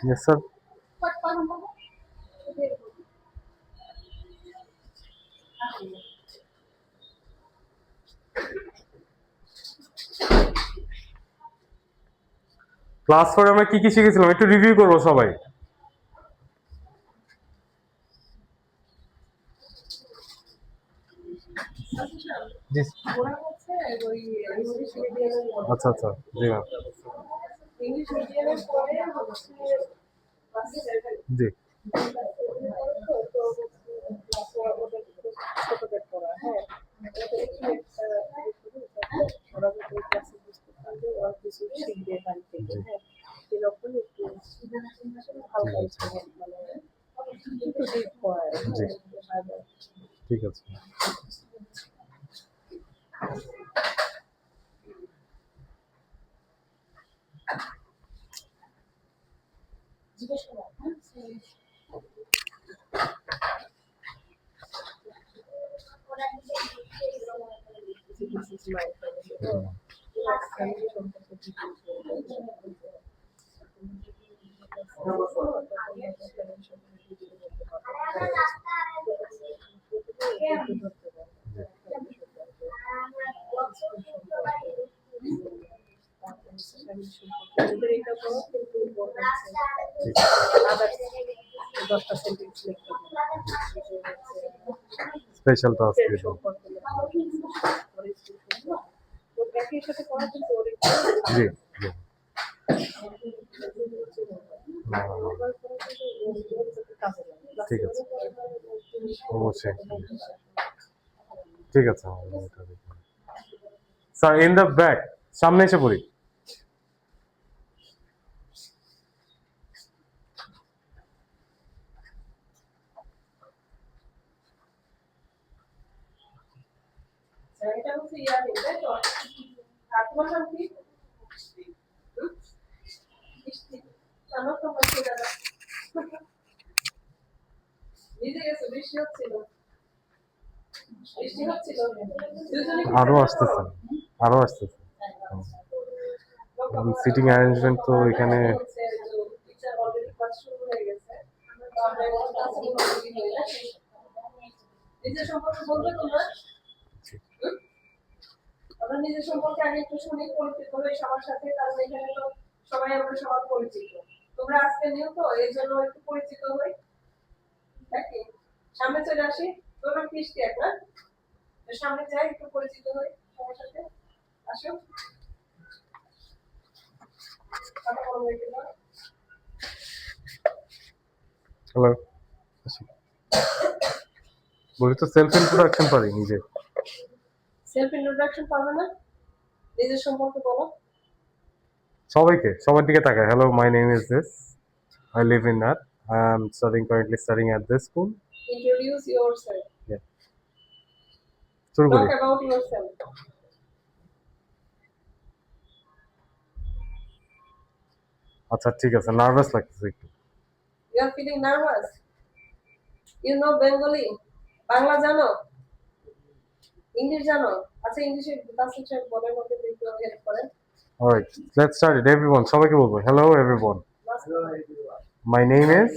Yes, sir. Class 4 আমরা কি কি শিখেছিলাম একটু রিভিউ করবো সবাই। জি আচ্ছা আচ্ছা জি ম্যাম জি জি ঠিক আছে স্পেশাল টাস্ক দিবেন জি জি ঠিক আছে অবশ্যই ঠিক আছে স্যার ইন দ্য ব্যাক সামনে এসে পড়ি আরো আসতেছে আরো আসতেছে সিটিং অ্যারেঞ্জমেন্ট তো এখানে আমরা নিজের সম্পর্কে আগে একটু শুনি, পরিচিত হই সবার সাথে, কারণ এখানে তো সবাই আমরা সবার পরিচিত। তোমরা আজকে নিউ তো এই জন্য একটু পরিচিত হই। নাকি সামনে চলে আসি, তোমরা কৃষ্টি একটা সামনে যাই, একটু পরিচিত হই সবার সাথে। আসো হ্যালো বলি তো সেলফ ইন্ট্রোডাকশন পারি নিজে সেলফ ইন্ট্রোডাকশন পারবে না, নিজের সম্পর্কে বলো সবাইকে সবার দিকে তাকায় hello my name is this I live in nut I am currently studying at this school introduce yourself yeah শুরু করি talk about yourself আচ্ছা ঠিক আছে নার্ভাস লাগতেছে একটু you are feeling nervous you know Bengali Bangla জানো ইংলিশ জানো আচ্ছা ইংলিশে ট্রান্সলেশন বলেন ওকে একটু হেল্প করেন alright let's start it everyone সবাইকে বলবো hello everyone my name is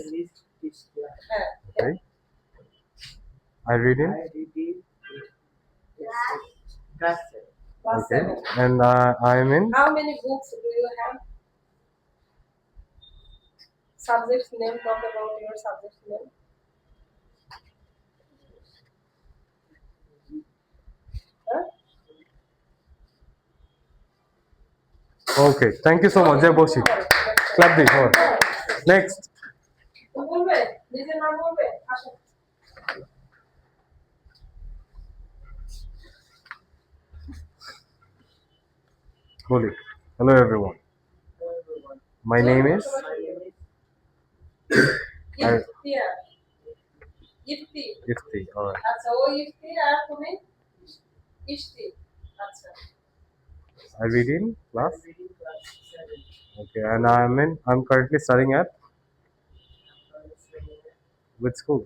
okay I read in okay and I am in how many books do you have subjects name talk about your subject name okay thank you so much jai boshi clap this one next বলবে নিজের নাম বলবে আসো Holy. Hello everyone. My name is Ifti Ifti. Alright. আচ্ছা ও ইফতি আর তুমি ইশতি আচ্ছা I read in class. Okay, and I'm currently studying at which school?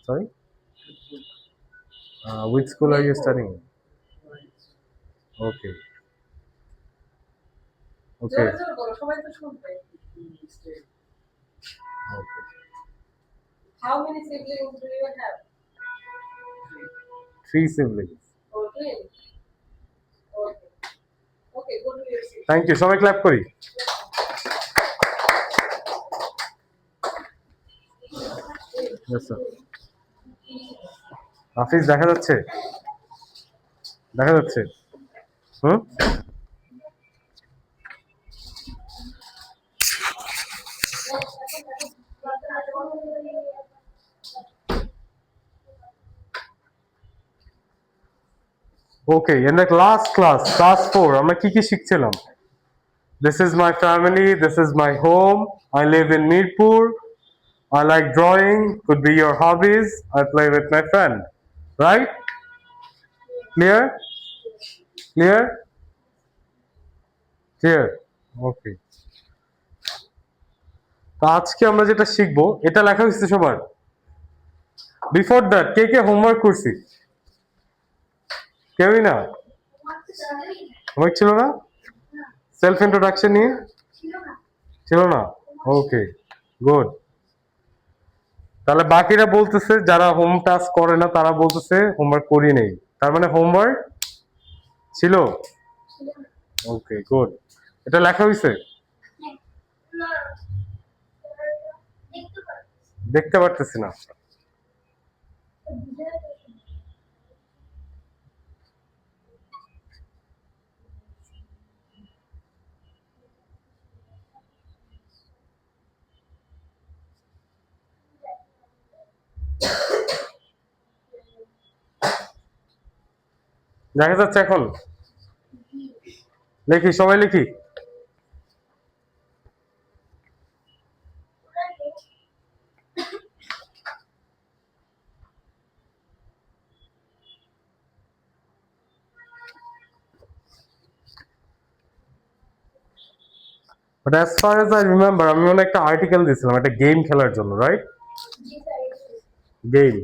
Sorry? Which school are you studying? Okay. Okay. জোরে জোরে বলো, সবাই তো শুনবে। Okay. How many siblings do you have? 3 siblings. Oh, twins. Okay. Okay, go to your seat. Thank you. সবাই clap করি। Yes, sir. হাফিজ দেখা যাচ্ছে? দেখা যাচ্ছে? হুম? Okay, in the last class 4, আমরা কি কি শিখছিলাম? This is my family, this is my home, I live in Mirpur, I like drawing, could be your hobbies, I play with my friend. Right? Clear? Clear? Clear? Okay. তো আজকে আমরা যেটা শিখবো, এটা লেখা হয়েছে সবার। Before that K K homework করছি? কেউই না? হোমওয়ার্ক ছিল না? সেলফ ইন্ট্রোডাকশন নিয়ে ছিল না? ওকে, গুড। তাহলে বাকিরা বলতেছে যারা হোম টাস্ক করে না তারা বলতেছে হোমওয়ার্ক করি নেই, তার মানে হোমওয়ার্ক ছিল। ওকে, গুড। এটা লেখা হয়েছে? দেখতে পারতেছি না। দেখা যাচ্ছে এখন? লিখি, সবাই লিখি। But as far as I remember, আমি মনে একটা আর্টিকেল দিয়েছিলাম একটা গেম খেলার জন্য, রাইট? গেম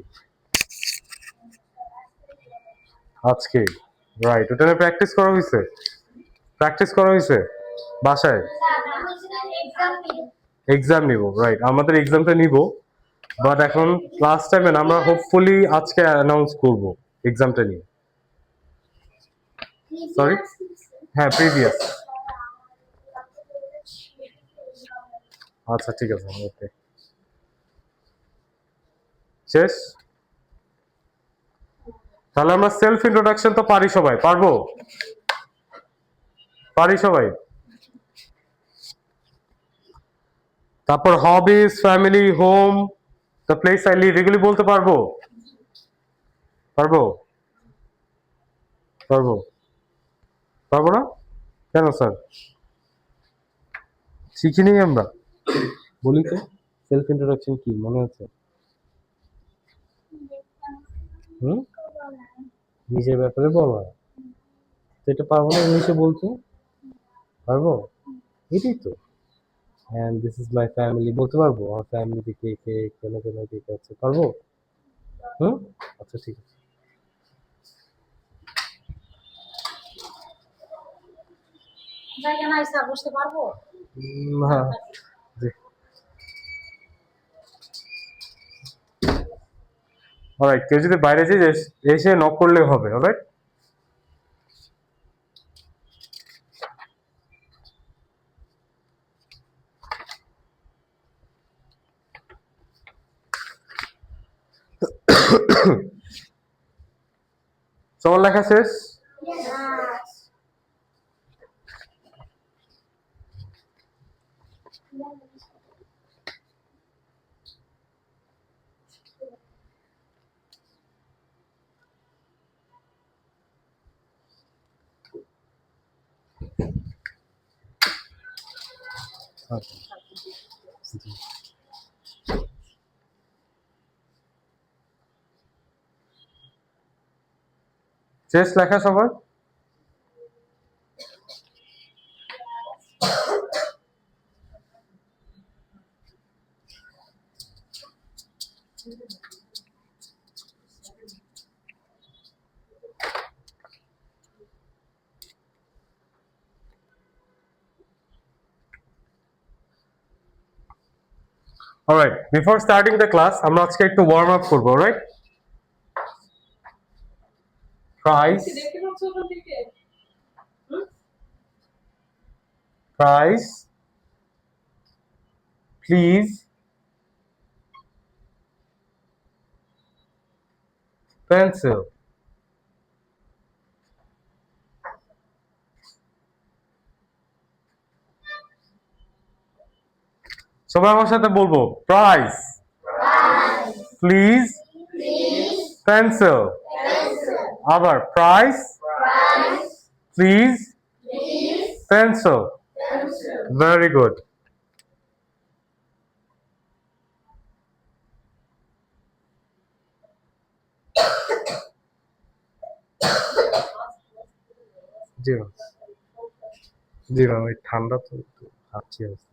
আজকে, রাইট? ওটা নিয়ে প্র্যাকটিস করা হয়েছে? প্র্যাকটিস করা হয়েছে বাসায়? এক্সাম নিব, রাইট? আমাদের এক্সামটা নিব, বাট এখন ক্লাস টাইমে আমরা হোপফুলি আজকে অ্যানাউন্স করব এক্সামটা নিয়ে। সরি, হ্যাঁ প্রিভিয়াস। আচ্ছা ঠিক আছে, ওকে। শেষ? তাহলে আমরা সেলফ ইন্ট্রোডাকশন তো পারি সবাই, পারবো? পারি সবাই? তারপর hobbies, family, home, the place I live, এগুলি বলতে পারবো? পারবো? পারবো? পারবো না কেন স্যার? শিখিনি আমরা? বলি তো, সেলফ ইন্ট্রোডাকশন কি মনে আছে? হুম, নিজের ব্যাপারে বলা। তো এটা পারবো না ইংলিশে বলতে? পারবো? এটাই তো। And this is my family বলতে পারবো? আমার ফ্যামিলিতে কে কে কেন কেন কে কে আছে, পারবো? হুম, আচ্ছা ঠিক আছে। জায়গা নাই স্যার, বসতে পারবো? না, জি। অলরাইট, কেউ যদি বাইরে যেয়ে এসে নক করলে হবে, অলরাইট? সবার লেখা শেষ? আচ্ছা, জি। শেষ লেখা সবার? Alright, before starting the class, আমরা আজকে একটু warm up করবো, alright? Price, দেখতে পাচ্ছ ওখান থেকে? হুম? price, please, pencil. সবাই আমার সাথে বলবো price, please, pencil. আবার price, please, pencil. Very good. G ma'am, G ma'am, এই ঠান্ডা তো একটু হাঁচি আছে।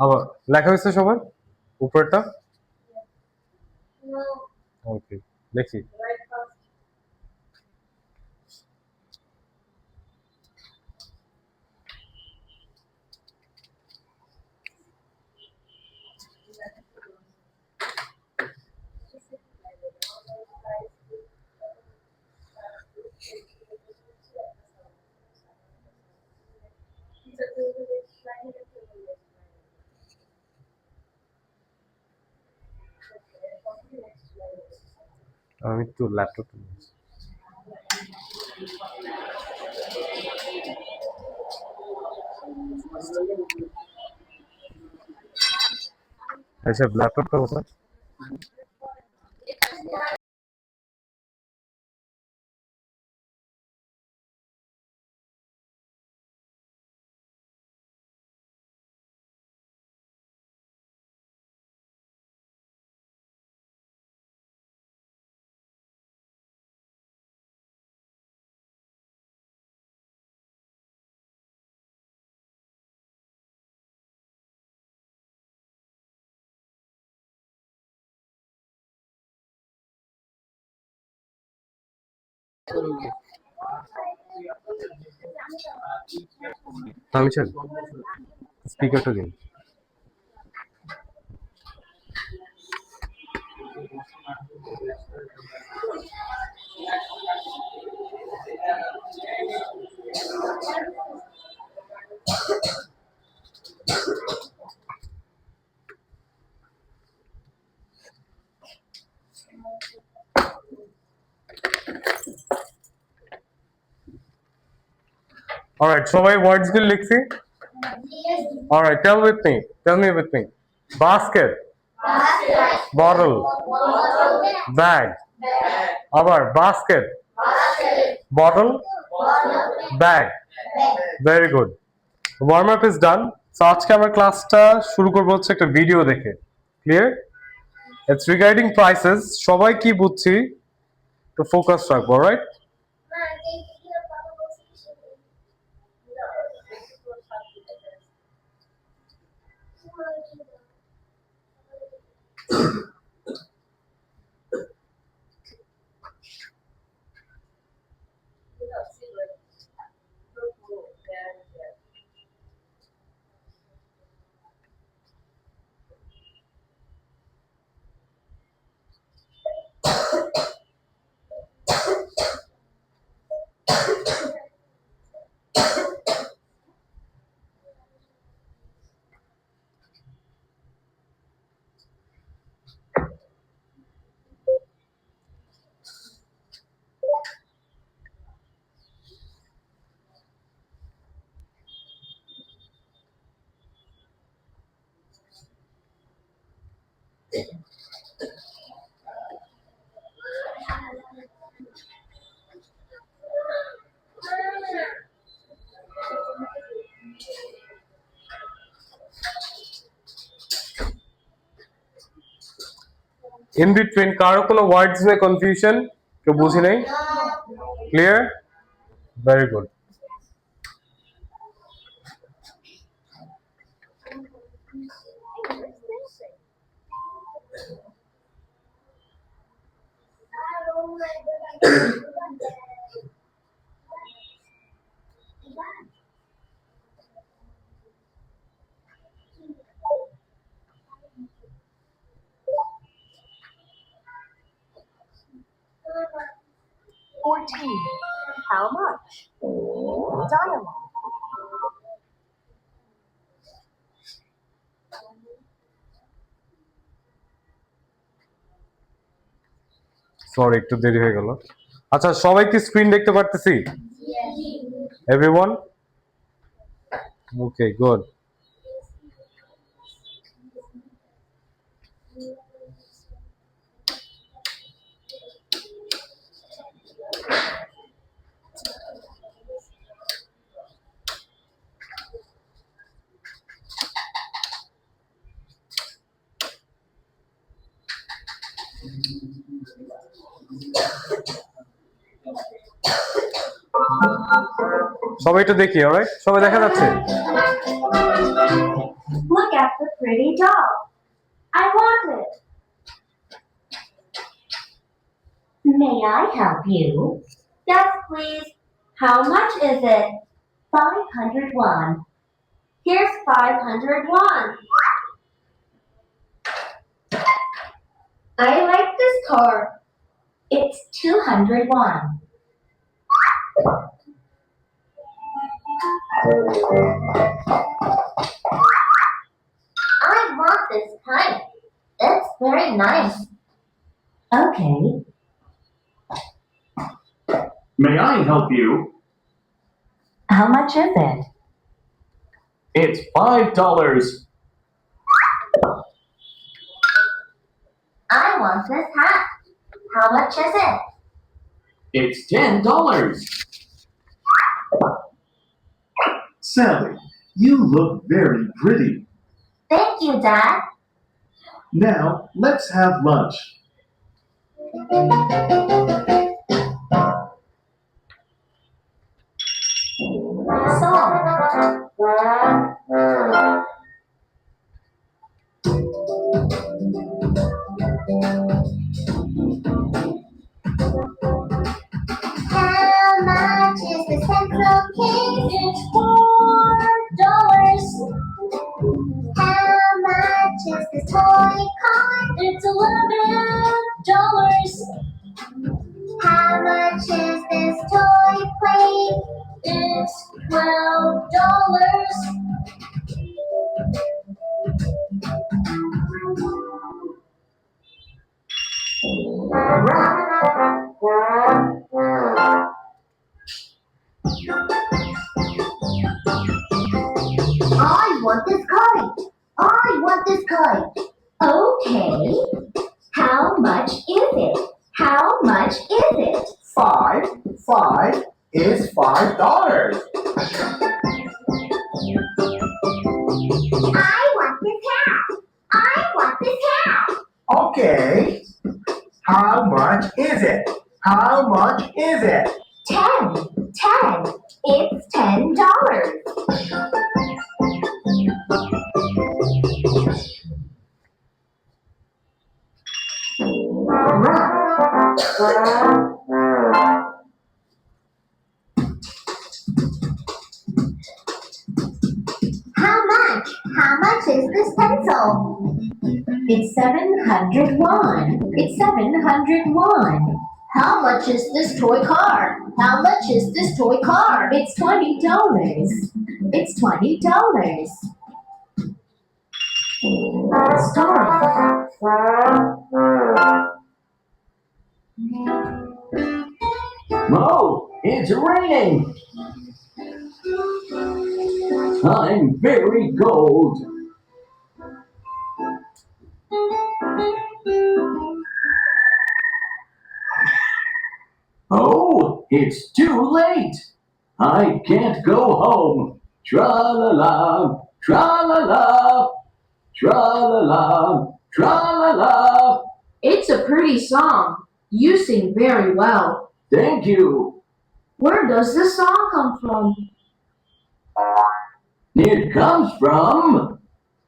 আবার লেখা হয়েছে সবার উপরেরটা? ওকে, দেখি। Right first. আমি একটু ল্যাপটপ আচ্ছা, ল্যাপটপটা কোথায়? থামিছেন, স্পিকারটা দিন। Alright, সবাই ওয়ার্ডস গুলো লিখছি? Alright, tell me with me. Basket, bottle, bag. আবার basket, bottle, bag. Very good. Warm up is done. So আজকে আমরা ক্লাসটা শুরু করবো হচ্ছে একটা ভিডিও দেখে। Clear? It's regarding prices. সবাই কি বুঝছি তো ফোকাস রাখবো, right? In between কারো কোনো ওয়ার্ডস নিয়ে কনফিউশন কেউ বুঝি নাই? Clear? Very good. 14. How much? Dialogue. Sorry একটু দেরি হয়ে গেল। আচ্ছা সবাই কি স্ক্রিন দেখতে পারতেছি? এভরিওয়ান? Okay good. সবাই একটু দেখি, অলরাইট? সবাই দেখা যাচ্ছে? Look at the pretty doll. I want it. May I help you? Yes, please. How much is it? 501. Here's 501. I like this car. It's 201. I want this kite. It's very nice. Okay. May I help you? How much is it? It's $5. I want this hat. How much is it? It's $10. Sally, you look very pretty. Thank you, Dad. Now, let's have lunch. How much is the central case? It's $4. How much is this toy car? It's $11. How much is this toy plane? It's $12. I want this kite. I want this kite. Okay. How much is it? How much is it? Five is $5. I want this hat. I want this hat. Okay. How much is it? How much is it? 10. It's $10. How much is this pencil? It's 701. It's 701. How much is this toy car? How much is this toy car? It's $20. It's $20. Start. Oh, it's raining. I'm very cold. Oh, it's too late. I can't go home. Tra-la-la, tra-la-la, tra-la-la, tra-la-la. It's a pretty song. You sing very well. Thank you. Where does this song come from? It comes from...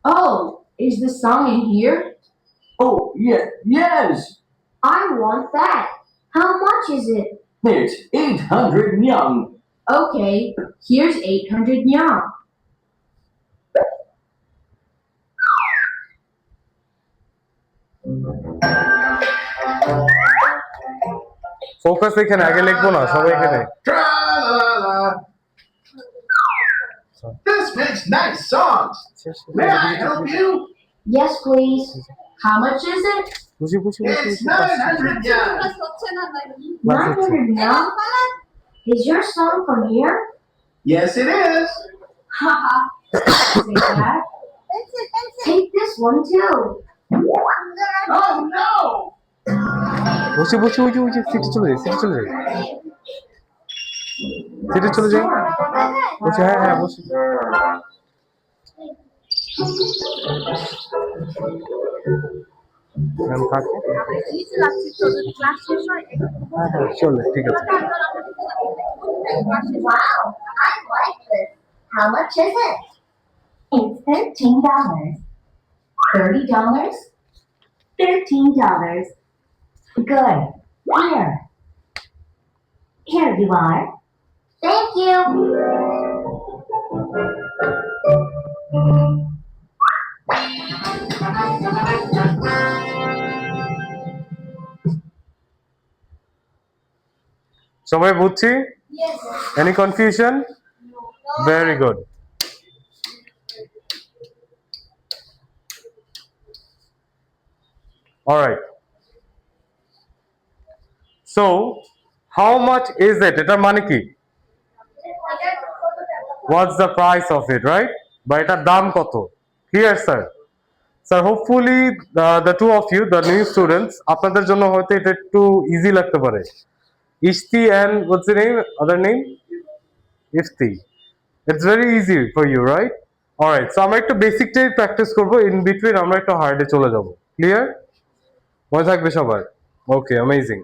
Oh, is the song in here? Oh, yes. I want that. How much is it? It's 800 nyang. Okay, here's 800 nyang. Focus এখানে, আগে লিখবো না, সবাই এখানে। Tra-la-la-la. This makes nice songs. May I help you? Yes, please. How much is it? বুঝি বুঝি বুঝি It's 900 yen. হচ্ছে না নাকি 900 now? Is your song from here? Yes, it is. Haha. Say that. Take this one too. Oh no! বসে বসে ওই যে সিটি চলে যায়, সিটি চলে যায়, সিটি চলে যায়, বসে, হ্যাঁ হ্যাঁ বসে। ম্যাম কাকে? নিচে যাচ্ছি তো যদি ক্লাস শেষ হয় একটু হ্যাঁ হ্যাঁ চলে, ঠিক আছে। Wow, I like this. How much is it? It's $13. $30? $13. Good. Here. Here you are. Thank you. সবাই বুঝছি? Any confusion? Very good. All right. So, how much is it? এটার মানে কি? What's the price of it, right? বা এটার দাম কত? Here, sir. Sir, hopefully the two of you, the new students, আপনাদের জন্য হয়তো এটা একটু easy লাগতে পারে। Ishti and what's the name? Other name? Ifti. It's very easy for you, right? All right. So আমরা একটু basic টাই practice করব, in between আমরা একটু hard এ চলে যাব। Clear? মনে থাকবে সবার? Okay, amazing.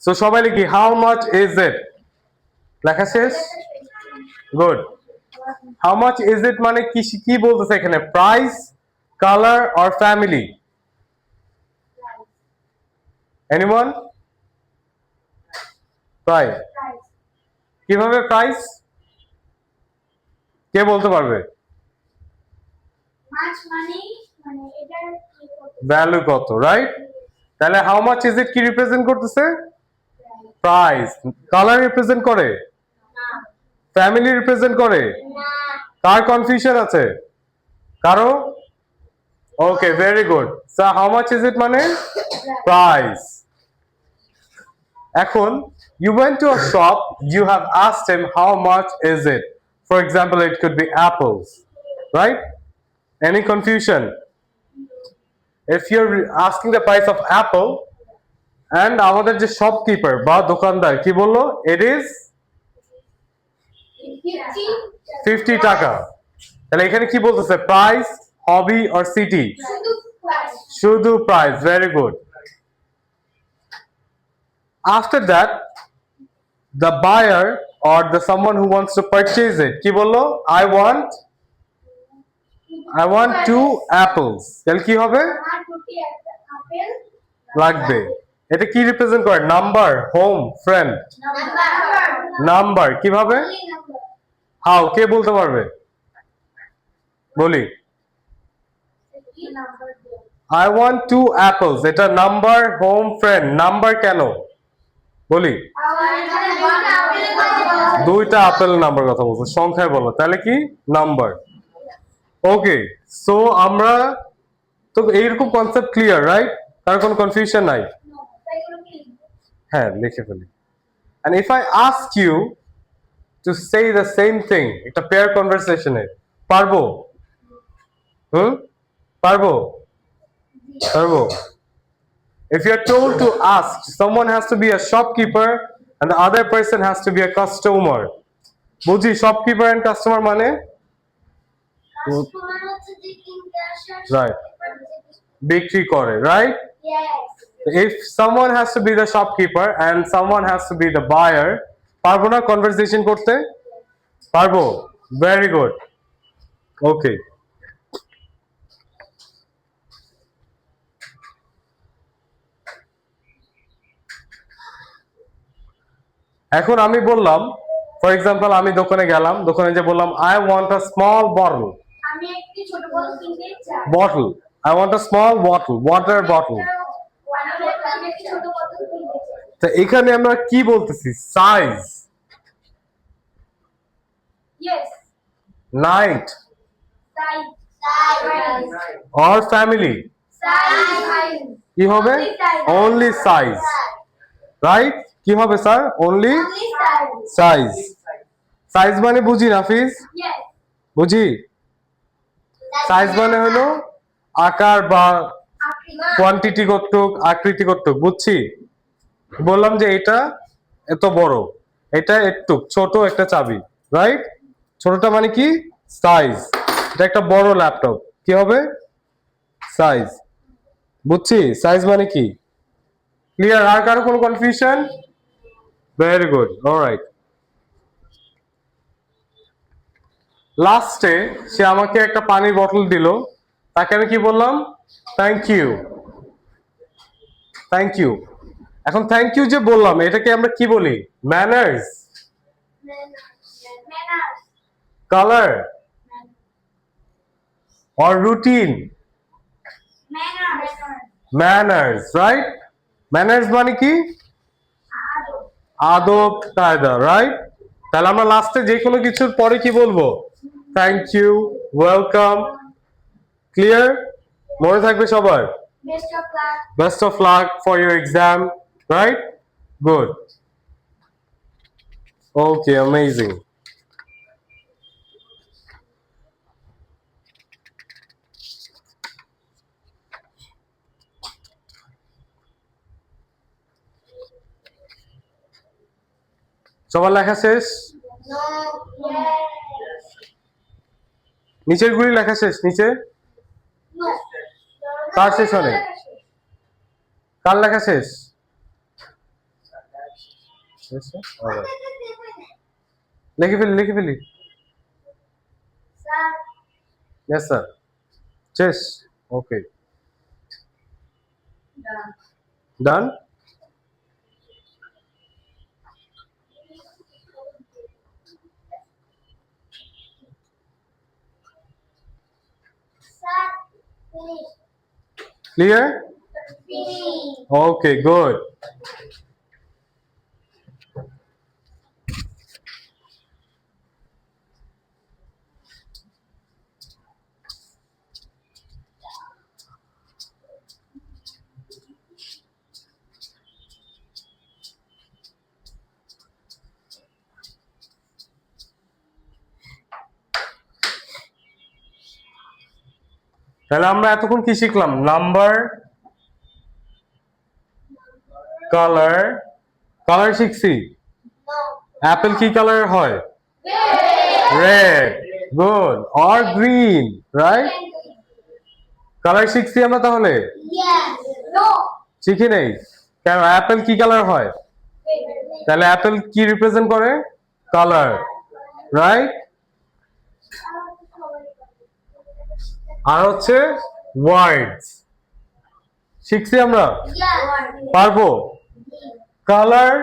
So সবাই লিখি, how much is it? লেখা শেষ? Good. How much is it মানে কি বলতেছে এখানে? Price, color or family? Anyone? Price. কিভাবে price? কে বলতে পারবে? মাছ মানে এটার কি ভ্যালু কত, রাইট? তাহলে হাউ মাচ ইজ ইট কি রিপ্রেজেন্ট করতেছে? প্রাইস। কালার রিপ্রেজেন্ট করে? ফ্যামিলি রিপ্রেজেন্ট করে? কার কনফিউশন আছে? কারো? Okay, very good. So how much is it মানে প্রাইস। এখন you went to a shop, you have asked him how much is it. For example, it could be apples, right? Any confusion? If you're asking the price of apple and আমাদের যে shopkeeper বা দোকানদার কি বললো? It is 50 টাকা। তাহলে এখানে কি বলতেছে? Price, hobby or city? শুধু price. Very good. After that, the buyer or the someone who wants to purchase it কি বললো? I want 2 apples. তাহলে কি হবে? লাগবে। এটা কি রিপ্রেজেন্ট করে? Number, home, friend? নাম্বার। কিভাবে? হাউ? কে বলতে পারবে? বলি। I want 2 apples. এটা নাম্বার, হোম, ফ্রেন্ড। নাম্বার কেন? বলি। 2টা আপেল নাম্বার কথা বলছো, সংখ্যায় বলো, তাহলে কি? নাম্বার। ওকে, সো আমরা তো এইরকম কনসেপ্ট ক্লিয়ার, রাইট? তার কোনো কনফিউশন নাই? হ্যাঁ, লিখে ফেলি। And if I ask you to say the same thing, একটা পেয়ার কনভারসেশনে, পারবো? পারবো? পারবো? If you're told to ask, someone has to be a shopkeeper and the other person has to be a customer. বুঝি shopkeeper and customer মানে? Right. বিক্রি করে, right? If someone has to be the shopkeeper and someone has to be the buyer, পারবো না conversation করতে? পারবো? Very good. Okay. এখন আমি বললাম, ফর এক্সাম্পল আমি দোকানে গেলাম, দোকানে যে বললাম I want a small bottle. আমি একটি ছোট বড় কিনতে চাই Bottle. I want a small bottle, water bottle. আমি একটি ছোট ছোট কত কিনেছে তো এখানে আমরা কি বলতেছি? Size, yes night size size or family, size কি হবে? Only size, right? কি হবে স্যার? Only size. সাইজ মানে বুঝি নাফিস? ইয়েস বুঝি? সাইজ মানে হলো আকার বা কোয়ান্টিটি কতটুক, আকৃতি কতটুক, বুঝছি? বললাম যে এটা এত বড়, এটা একটু ছোট একটা চাবি, রাইট? ছোটটা মানে কি? সাইজ। এটা একটা বড় ল্যাপটপ, কি হবে? সাইজ। বুঝছি সাইজ মানে কি? ক্লিয়ার? আর কারো কোনো কনফিউশন? Very good, alright. লাস্টে সে আমাকে একটা পানির বোতল দিল, তাকে আমি কি বললাম? Thank you, thank you. এখন থ্যাংক ইউ যে বললাম, এটাকে আমরা কি বলি? Manners, manners colour or routine? Manners Manners, right? Manners মানে কি? আদব কায়দা, রাইট? তাহলে আমরা লাস্টে যে কোনো কিছুর পরে কি বলবো? Thank you, welcome. ক্লিয়ার? মনে থাকবে সবার? Best of luck Best of luck for your exam, right? Good. Okay, amazing. সবার লেখা শেষ? নো ইয়েস নিচের গুলি লেখা শেষ? নিচে নো কার শেষ হলে? কার লেখা শেষ? Alright. লিখে ফেলি, লিখে ফেলি। Sir Yes, sir. শেষ? Okay. Done? Sir finish Clear? Finish Okay, good. তাহলে আমরা এতক্ষণ কি শিখলাম? নাম্বার, কালার, কালার শিখছি। অ্যাপেল কি কালার হয়? Red, good, or green, right? Colour শিখছি আমরা তাহলে? ইয়েস নো শিখি নেই কেন? অ্যাপেল কি কালার হয়? তাহলে অ্যাপেল কি রিপ্রেজেন্ট করে? Colour, right? আর হচ্ছে ওয়ার্ডস শিখছি আমরা, পারবো? কালার,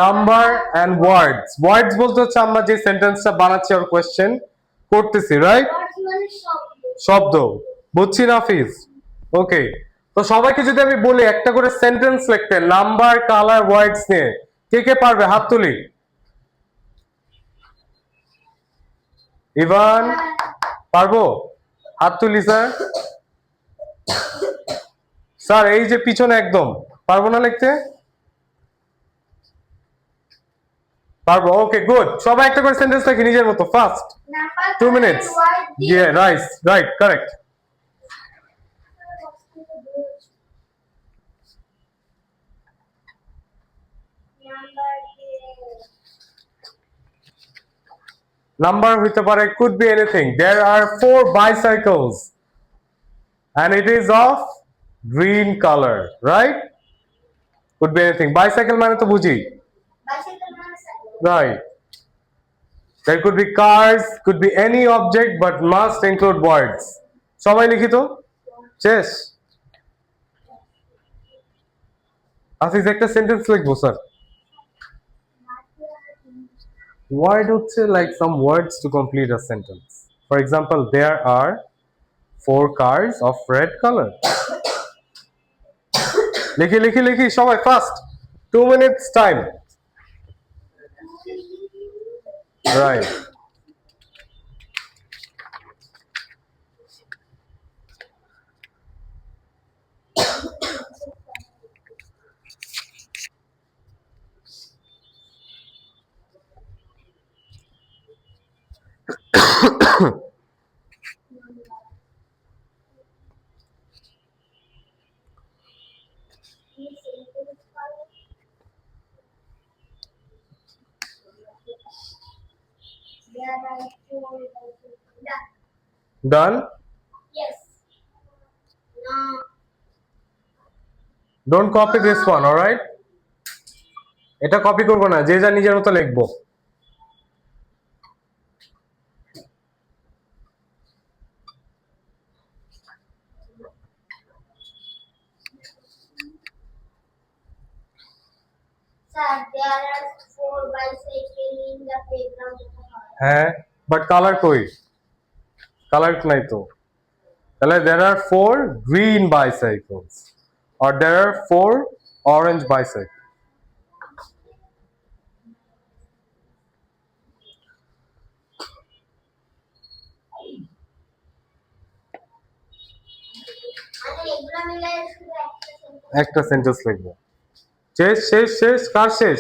নাম্বার এন্ড ওয়ার্ডস। ওয়ার্ডস বলতে হচ্ছে আমরা যে সেন্টেন্সটা বানাচ্ছি আর কোয়েশ্চেন করতেছি, রাইট? শব্দ, বুঝছি নাফিস? ওকে, তো সবাইকে যদি আমি বলি একটা করে সেন্টেন্স লিখতে নাম্বার, কালার, ওয়ার্ডস নিয়ে, কে কে পারবে? হাত তুলি। ইভান পারবো? হাত তুলি স্যার। স্যার এই যে পিছনে একদম পারবো না লিখতে? পারবো, ওকে গুড। সবাই একটা করে সেন্টেন্স লিখি নিজের মতো, fast. 2 minutes. Yeah, right, correct. Number হইতে পারে, could be anything. There are 4 bicycles and it is of green color, right? Could be anything. Bicycle মানে তো বুঝি, right? There could be cars, could be any object but must include words. সবাই লিখি তো, শেষ। Office একটা sentence লিখবো sir. Word হচ্ছে like some words to complete a sentence. For example, there are 4 cars of red color. লিখি লিখি লিখি সবাই fast 2 minutes time right There are four. Done Yes. No. Don't copy this one alright এটা copy করব না যে যা নিজের মতো লিখবো Sir, there are four bicycles in the playground. হ্যাঁ বাট কালার কই কালার নাই তো তাহলে there are 4 green bicycles or there are 4 orange bicycles And এগুলো মিলে শুধু একটা সেন্টেন্স লিখবো শেষ শেষ শেষ কার শেষ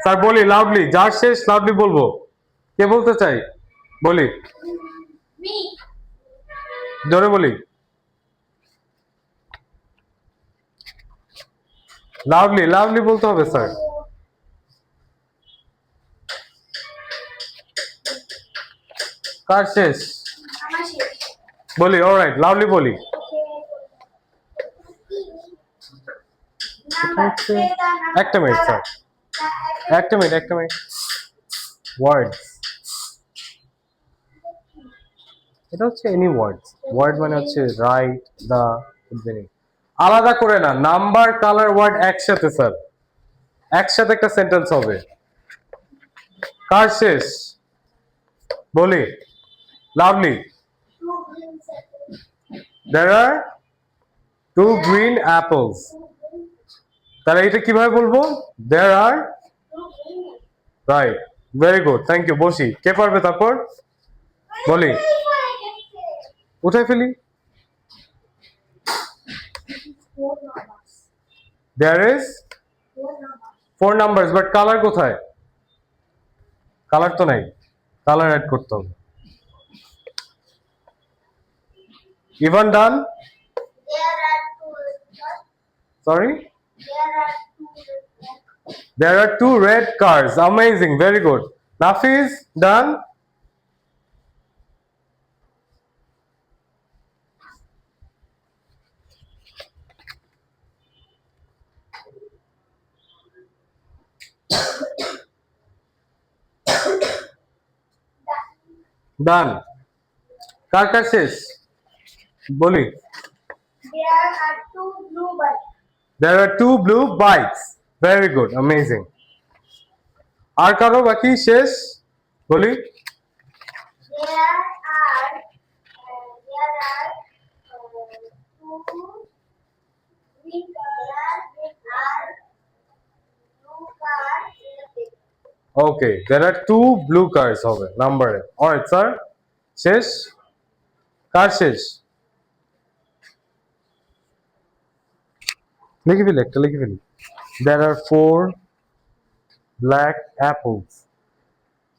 স্যার বলি লাউডলি যার শেষ লাউডলি বলবো কে বলতে চাই বলি Me. জোরে বলি লাউডলি লাউডলি বলতে হবে স্যার কার শেষ আমার শেষ। বলি অলরাইট লাউডলি বলি Number. একটা মিনিট স্যার একটা মিনিট ওয়ার্ডস এটা হচ্ছে এনি ওয়ার্ডস ওয়ার্ড মানে হচ্ছে রাইট দা আলাদা করে না নাম্বার কালার ওয়ার্ড একসাথে স্যার একসাথে একটা সেন্টেন্স হবে কার শেষ বলি lovely there are 2 green apples তাহলে এটা কিভাবে বলবো there are right very good thank you বসি কে পারবে তারপর বলি উঠাই ফেলি there is 4 numbers but colour কোথায় কালার তো নাই কালার অ্যাড করতে হবে even done There are two. sorry There are two. there are 2 red cars amazing very good Nafiz done done কার কার শেষ বলি There are two blue bikes. there are 2 blue bikes very good amazing আর কারো বাকি শেষ বলি There are two green cars and blue cars in the picture. okay there are 2 blue cars হবে নাম্বারে alright sir শেষ কার শেষ লিখে ফেলি একটা লিখে ফেলি there are 4 black apples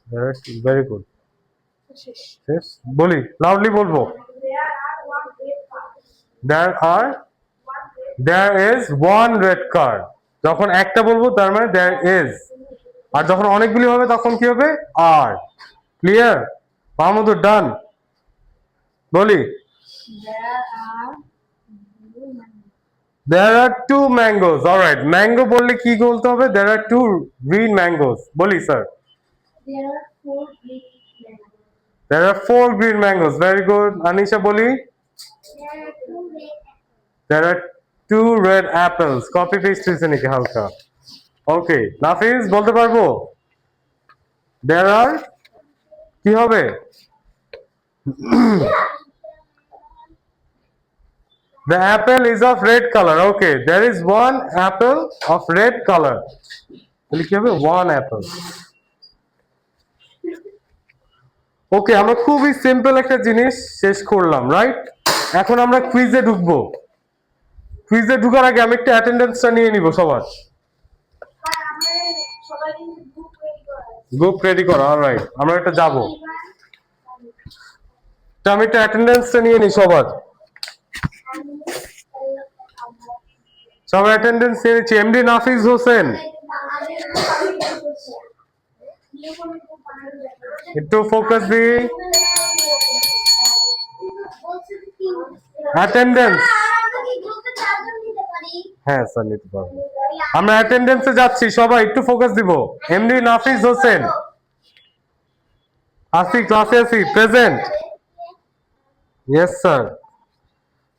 there are very good শেষ বলি লাউডলি বলবো There are one red car. there is one red car যখন একটা বলবো তার মানে there is আর যখন অনেকগুলি হবে তখন কি হবে আর ক্লিয়ার মাহমুদুর ডান বলি there are 2 mangoes alright mango বললে কি বলতে হবে there are 2 green mangoes বলি sir There are four green mangoes. there are 4 green mangoes very good anisha boli There are two red apples. there are 2 red apples copy paste হয়েছে নাকি হালকা okay Nafiz বলতে পারবো there are কি হবে The apple is of red color. Okay, there is one apple of red color. তাহলে কি হবে? One apple. ওকে, আমরা খুবই সিম্পল একটা জিনিস শেষ করলাম, রাইট? এখন আমরা কুইজে ঢুকবো। কুইজে ঢুকার আগে আমি একটা অ্যাটেন্ডেন্সটা নিয়ে নিব সবার। গ্রুপ রেডি করো, অলরাইট। আমরা একটা যাব। তা আমি একটা অ্যাটেন্ডেন্সটা নিয়ে নিই সবার। সবার অ্যাটেন্ডেন্স নিয়ে নিচ্ছি। এমডি নাফিজ হোসেন, একটু ফোকাস দিই। অ্যাটেন্ডেন্স, হ্যাঁ স্যার নিতে পারবো। আমরা অ্যাটেন্ডেন্সে যাচ্ছি, সবাই একটু ফোকাস দিব। এমডি নাফিজ হোসেন, আসি, ক্লাসে আসি, প্রেজেন্ট। Yes sir.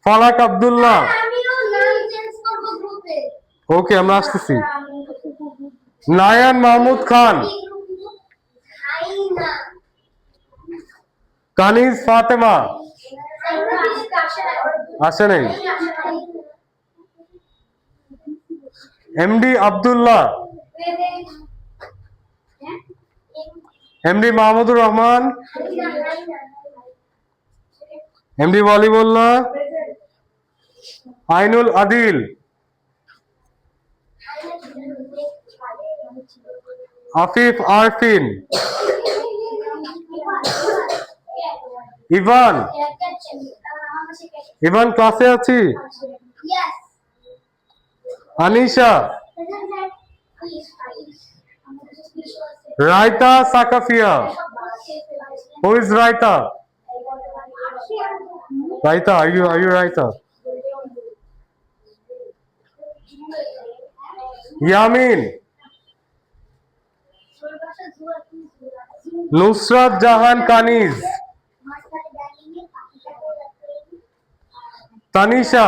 ফালাক আব্দুল্লাহ, ওকে আমরা আসতেছি। নায়ান মাহমুদ খান, কানিজ ফাতেমা, আসে নেই। MD Abdullah, MD Mahmudur Rahman, MD Walibullah, Ainul Adil, Afif Arfin, Ivan. Ivan ক্লাসে আছি। Anisha, Raita Sakafia, who is Raita? Raita, are you Raita? Yamin, Nusrat Jahan Kaniz, Tanisha,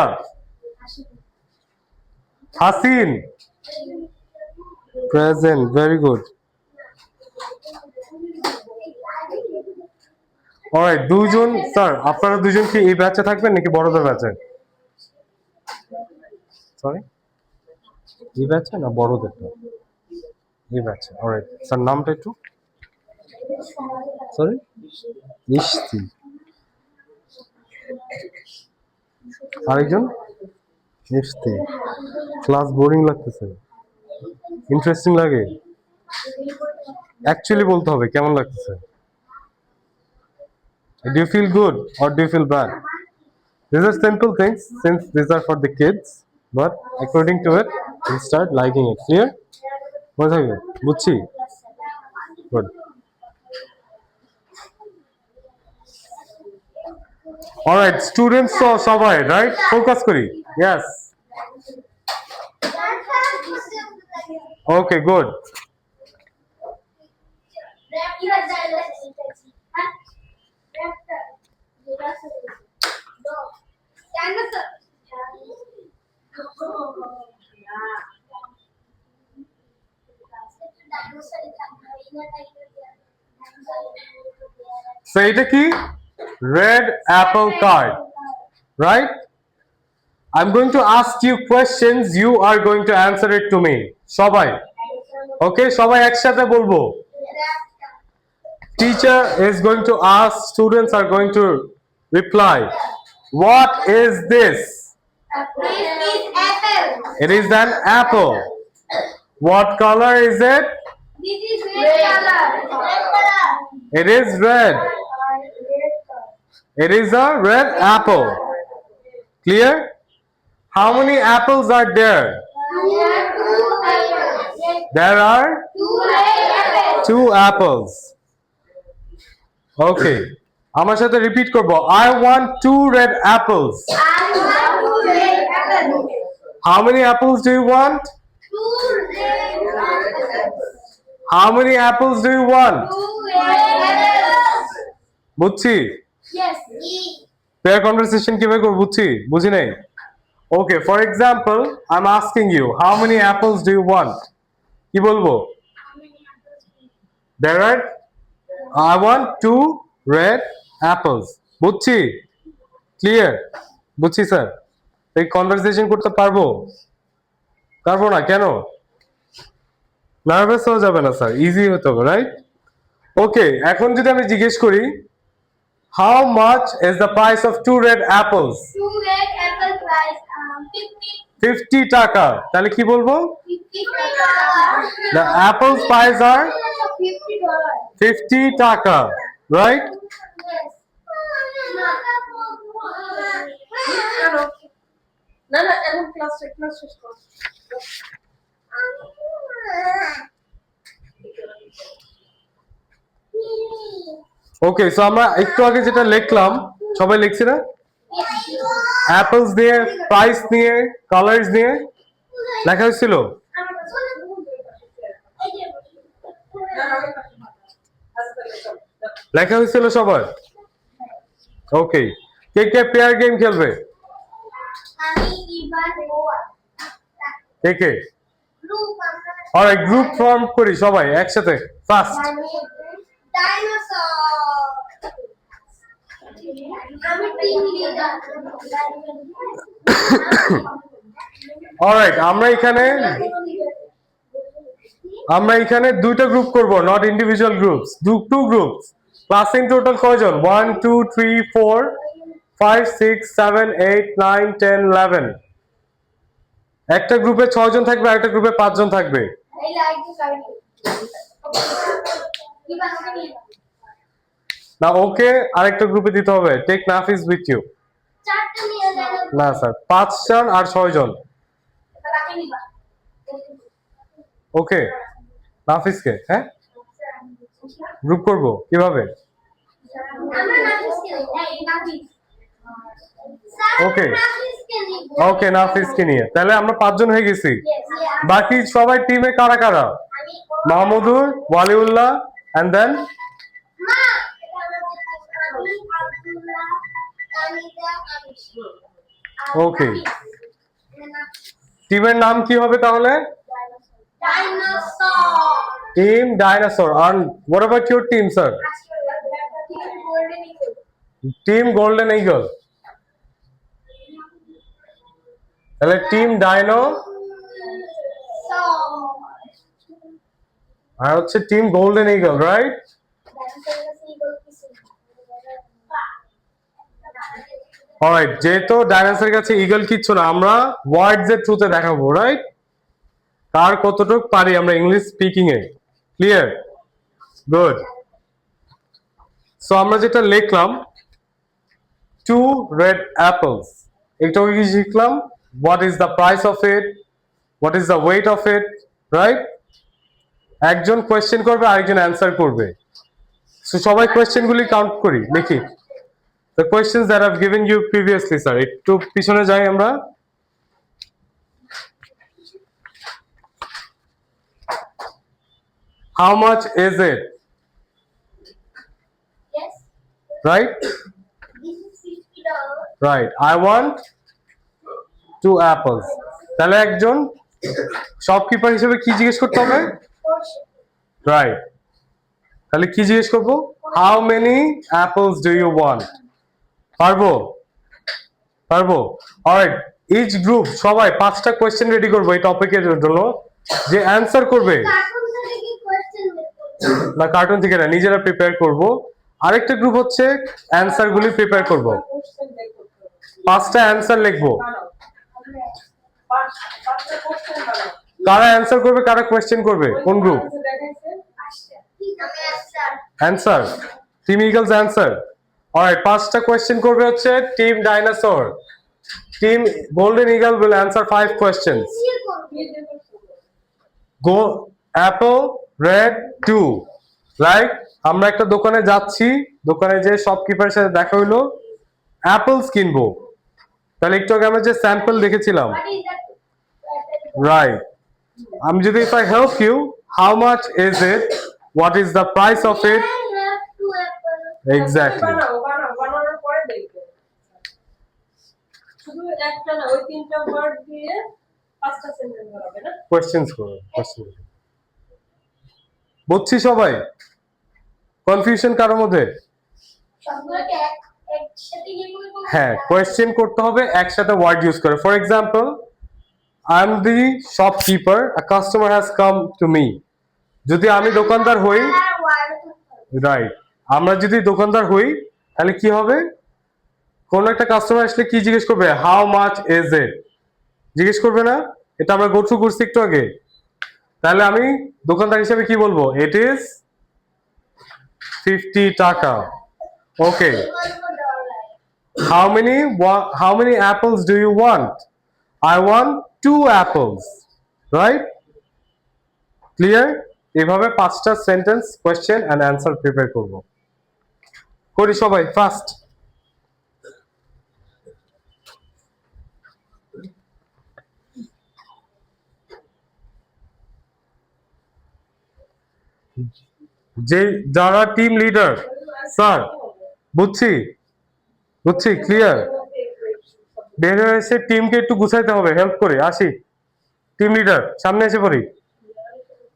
Hasin, present, very good. Alright, দুইজন স্যার, আপনারা দুইজন কি এই ব্যাচে থাকবেন নাকি বড়দের ব্যাচে? সরি, এই ব্যাচে না বড়দেরটা? এই ব্যাচে। অলরাইট স্যার, নামটা একটু। সরি, ইশতি। আরেকজন? ইশতি। ক্লাস বোরিং লাগতেছে? ইন্টারেস্টিং লাগে? অ্যাকচুয়ালি বলতে হবে কেমন লাগতেছে। Do you feel good or do you feel bad? These are simple things since these are for the kids, but according to it, we'll start liking it. Clear? What are you? Buchi? Good. Alright, students so sabai, right? Focus kori. Yes. Okay, good. So এটা কি? Red apple card, right? I'm going to ask you questions, you are going to answer it to me. সবাই, okay? সবাই একসাথে বলবো। Teacher is going to ask, students are going to reply. What is this? It is an apple. What color is it? This is red color. Red color. It is red. It is a red apple. Clear? How many apples are there? There are two apples. Okay. আমার সাথে repeat করব। I want two red apples. How many apples do you want? How many apples do you want? বুঝছি? Pair conversation কিভাবে করব বুঝছি? বুঝি নাই? Okay, for example, I'm asking you, how many apples do you want? কি বলবো? There are, I want two red apples. বুঝছি? Clear? বুঝছি স্যার? এই কনভারসেশন করতে পারবো না কেন? নার্ভাস হওয়া যাবে না স্যার, ইজি হতে হবে, রাইট? ওকে, এখন যদি আমি জিজ্ঞেস করি how much is the price of 2 red apples? 2 red apple price 50 টাকা। তাহলে কি বলবো? $50. The apples price are $50. 50 টাকা, রাইট? Yes. কেন? না না এখন ক্লাস শেষ কর। ওকে, সো আমরা একটু আগে যেটা লিখলাম, সবাই লিখছি না? অ্যাপলস নিয়ে, প্রাইস নিয়ে, কালার্স নিয়ে লেখা হয়েছিল। লেখা হয়েছিল সবার? ওকে, কে কে পেয়ার গেম খেলবে? কে কে? অলরাইট, গ্রুপ ফর্ম করি সবাই একসাথে ফার্স্ট। অলরাইট, আমরা এখানে দুইটা গ্রুপ করব, not individual groups. Two groups. Class in total কয়জন? 1 2 3 4 5 6 7 8 9 10 11। একটা গ্রুপে 6 জন থাকবে, আরেকটা গ্রুপে 5 জন থাকবে। না, ওকে আরেকটা গ্রুপে দিতে হবে। Take Nafis with you. না স্যার, 5 জন আর 6 জন। ওকে, নাফিসকে হ্যাঁ গ্রুপ করব কিভাবে? ওকে ওকে, নাফিসকে নিয়ে তাহলে আমরা 5 জন হয়ে গেছি। বাকি সবাই টিমে কারা কারা? মাহমুদুর, ওয়ালিউল্লাহ এন্ড দেন ওকে। টিমের নাম কি হবে তাহলে? Team dinosaur. And what about your team, sir? Team golden eagle. তাহলে টিম ডাইনো আর হচ্ছে team golden eagle, right? Alright, যেহেতু ডাইনোসরের কাছে ইগল কিচ্ছু না, আমরা ওয়ার্ডস এর থ্রুতে দেখাবো, রাইট? কার কতটুকু পারি আমরা ইংলিশ স্পিকিং এ। ক্লিয়ার? গুড। সো আমরা যেটা লিখলাম 2 red apples, একটু কি শিখলাম? What is the price of it? What is the weight of it? Right? একজন কোয়েশ্চেন করবে, আরেকজন অ্যান্সার করবে। সো সবাই কোয়েশ্চেনগুলি কাউন্ট করি, দেখি। The questions that I've given you previously, sir. একটু পিছনে যাই আমরা। How much is it? Yes. Right? This is $50. Right. I want 2 apples. তাহলে একজন শপকিপার হিসেবে কি জিজ্ঞেস করতে হবে? Portion. রাইট। তাহলে কি জিজ্ঞেস করবো? How many apples do you want? পারবো? অলরাইট, ইচ গ্রুপ সবাই 5টা কোয়েশ্চেন রেডি করবো এই টপিকের জন্য। যে অ্যান্সার করবে Cartoon থেকে কি question বের করব? না, কার্টুন থেকে না, নিজেরা প্রিপেয়ার করব। আরেকটা গ্রুপ হচ্ছে অ্যান্সার গুলি প্রিপেয়ার করব। 5টা অ্যান্সার লিখবো। কারা অ্যান্সার করবে, কারা কোয়েশ্চেন করবে, কোন group? Answer team Eagles answer. Alright, 5টা কোয়েশ্চেন করবে হচ্ছে team dinosaur. Team golden eagle will answer 5 questions. Go apple red 2. Like আমরা একটা দোকানে যাচ্ছি, দোকানে যে শপকিপারের সাথে দেখা হইলো, অ্যাপলস কিনবো। তাহলে একটু আগে আমরা যে স্যাম্পল দেখেছিলাম, What is that? রাইট? আমি যদি if I help you, how much is it? What is the price of it? I have 2 apples. Exactly. বানানোর পরে দেখবে। শুধু একটা না, ওই 3টা ওয়ার্ড দিয়ে 5টা সেন্টেন্স হবে না? কোয়েশ্চেন্স করো, বুঝছি সবাই? কনফিউশন কারোর মধ্যে? সবগুলোকে এক হ্যাঁ, কোয়েশ্চেন করতে হবে একসাথে ওয়ার্ড ইউজ করে। For example, I am the shopkeeper, a customer has come to me. যদি আমি দোকানদার হই, রাইট, আমরা যদি দোকানদার হই তাহলে কি হবে? কোন একটা কাস্টমার আসলে কি জিজ্ঞেস করবে? হাউ মাচ ইজ ইট জিজ্ঞেস করবে না? এটা আমরা গো থ্রু করছি একটু আগে। তাহলে আমি দোকানদার হিসেবে কি বলবো? ইট ইজ 50 টাকা। ওকে, how many apples do you want? I want 2 apples, right? Clear? এভাবে 5টা sentence question and answer prepare করব। করি সবাই ফাস্ট। যে যারা টিম লিডার, স্যার বুঝছি ক্লিয়ার, বের হয়ে এসে টিমকে একটু গুছাইতে হবে, হেল্প করে আসি। টিম লিডার সামনে এসে পড়ি,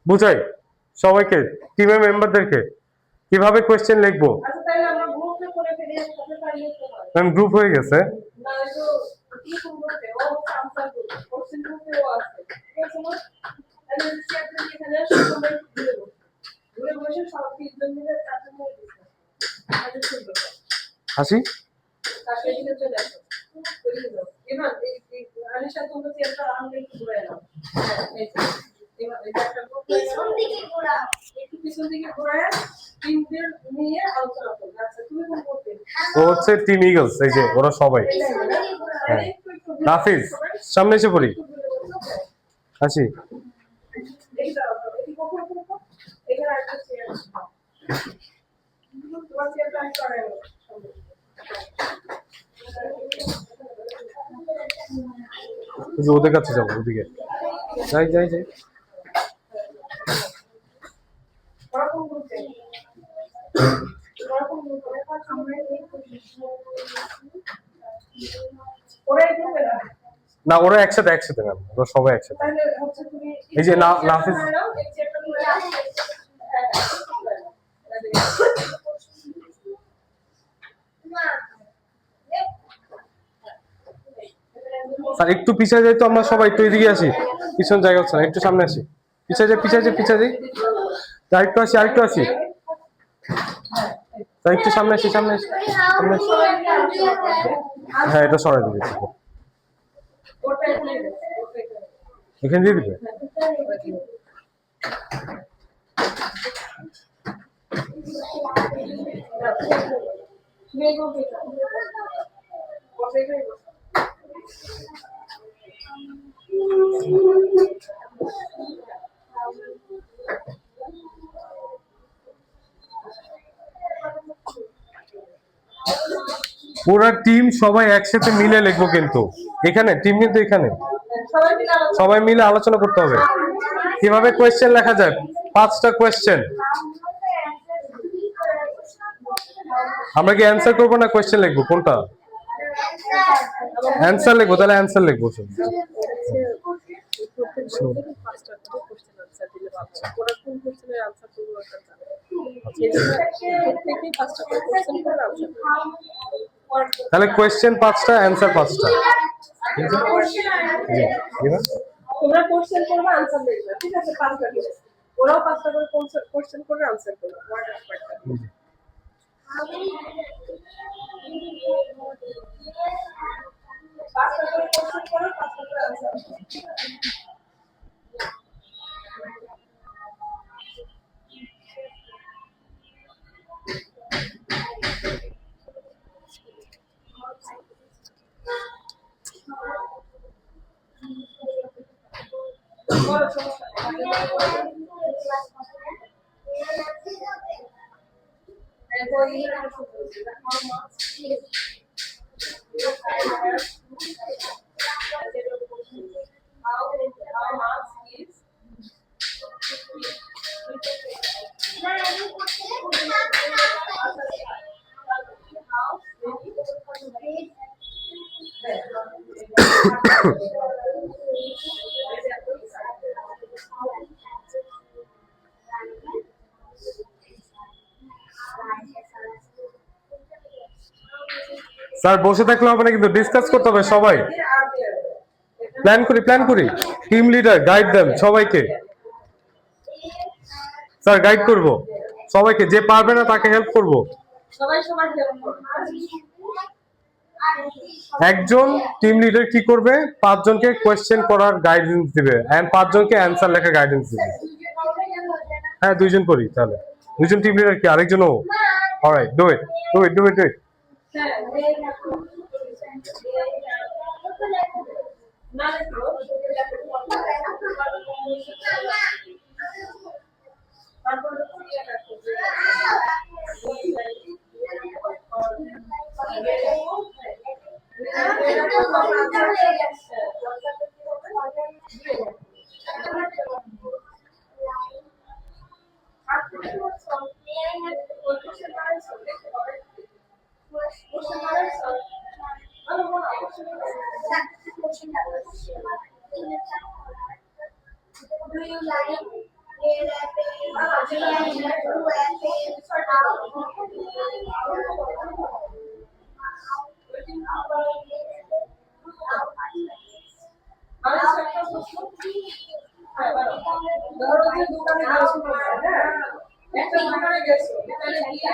বুঝাই সবাইকে, টিমের মেম্বারদেরকে কিভাবে কোয়েশ্চেন লিখবো। আচ্ছা তাহলে আমরা গ্রুপে করে ফেলি, একসাথে পারিয়ে তো হয় ম্যাম গ্রুপ হয়ে গেছে। না। তো কি করবে? ও আনসার করবে, কোশ্চেন গ্রুপে ও আছে, ঠিক আছে না? তাহলে চ্যাপ্টার এখানে সবাই ঘুরে বসে সব তিনজন মিলে চারজন মিলে দিচ্ছে, তাহলে শুনবে আসি। তারপরে এদিকে চলে আসো, বুঝে যাও। এবার এই আলিশা তোমরা চ্যাপ্টার আনলে একটু ঘুরে এলাম। এবার এই একটা গ্রুপ একটু পিছন দিকে ঘুরে তিনজন নিয়ে আলোচনা করবে। আচ্ছা তুমি কোন করতে? ও হচ্ছে টিম ইগলস, এই যে ওরা সবাই। হ্যাঁ, নাফিজ সামনে এসে পড়ি, আসি। এই দাও, এই কখন করব? এখানে একটা চেয়ার আছে। তোমার চেয়ারটা আমি করে নেব। ওই যে ওদের কাছে যাবো, ওদিকে যাই। ওরকম করতে ওরকম করে আমরা এই ওরাই করবে না। না, ওরা একসাথে ম্যাম, ওরা সবাই একসাথে। তাহলে হচ্ছে তুমি এই যে নাফিজ, এই চেয়ারটা করে স্যার একটু পিছিয়ে যাই তো, আমরা সবাই একটু এদিকে আসি, পিছন জায়গা হচ্ছে না, একটু সামনে আসি। পিছিয়ে যাই, আরেকটু আসি। স্যার একটু সামনে আসি। হ্যাঁ, এটা সরাই দিবে, এখানে দিয়ে দিবে। পুরো টিম সবাই একসাথে মিলে লিখবো, কিন্তু এখানে টিম কিন্তু এখানে সবাই মিলে আলোচনা করতে হবে কিভাবে কোয়েশ্চেন লেখা যায়। 5টা কোয়েশ্চেন। আমরা কি অ্যানসার করবো না কোয়েশ্চেন লিখবো? কোনটা? অ্যানসার লিখবো, তাহলে অ্যানসার লিখবো। তাহলে কোয়েশ্চেন 5টা, অ্যানসার 5টা। তোমরা কোশ্চেন করবে, আনসার লিখবে, ঠিক আছে? 5টা করে ওরাও 5টা করে কোশ্চেন করবে, আনসার করবে। পাঁচটা করে কোশ্চেন করো, 5টা করে আনসার। বলো স্যার বসে থাকলে হবে না, কিন্তু ডিসকাস করতে হবে সবাই। প্ল্যান করি টিম লিডার গাইড দেন সবাইকে। স্যার গাইড করব সবাইকে, যে পারবে না তাকে হেল্প করব। সবাই সবার হেল্প করবে। একজন টিম লিডার কি করবে, 5 জনকে কোয়েশ্চেন করার গাইডেন্স দিবে এন্ড 5 জনকে অ্যানসার লেখার গাইডেন্স দিবে। হ্যাঁ 2 জন করি তাহলে, 2 জন টিম লিডার কি আরেকজনও। Alright, do it. হ্যাঁ, না লেখো, তারপর Do you like red apples, green apples, ধরো যে দোকানে গেছো, হ্যাঁ একটা দোকানে গেছো, দোকানে গিয়ে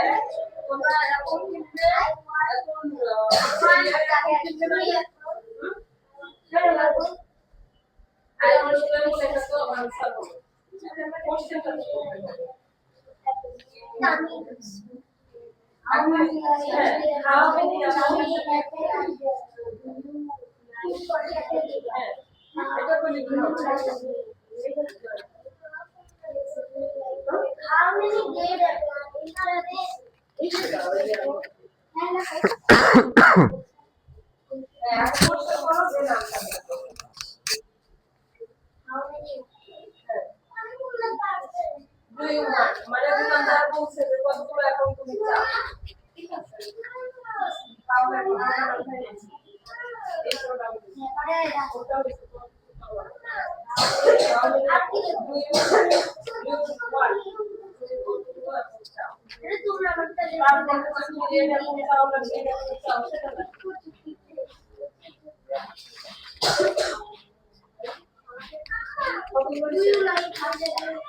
তোমরা এখন কিনবে, এখন কিনবে না, হ্যাঁ লাগবে। আর আমরা সেটা লেখা তো আনসার হবে, কোশ্চেনটা how many এটা বলি how many red apples are how many do you want, মানে দোকানদার বলছে যে কতগুলো এখন তুমি চাও, ঠিক আছে, তাহলে এই প্রোগ্রাম ওটাও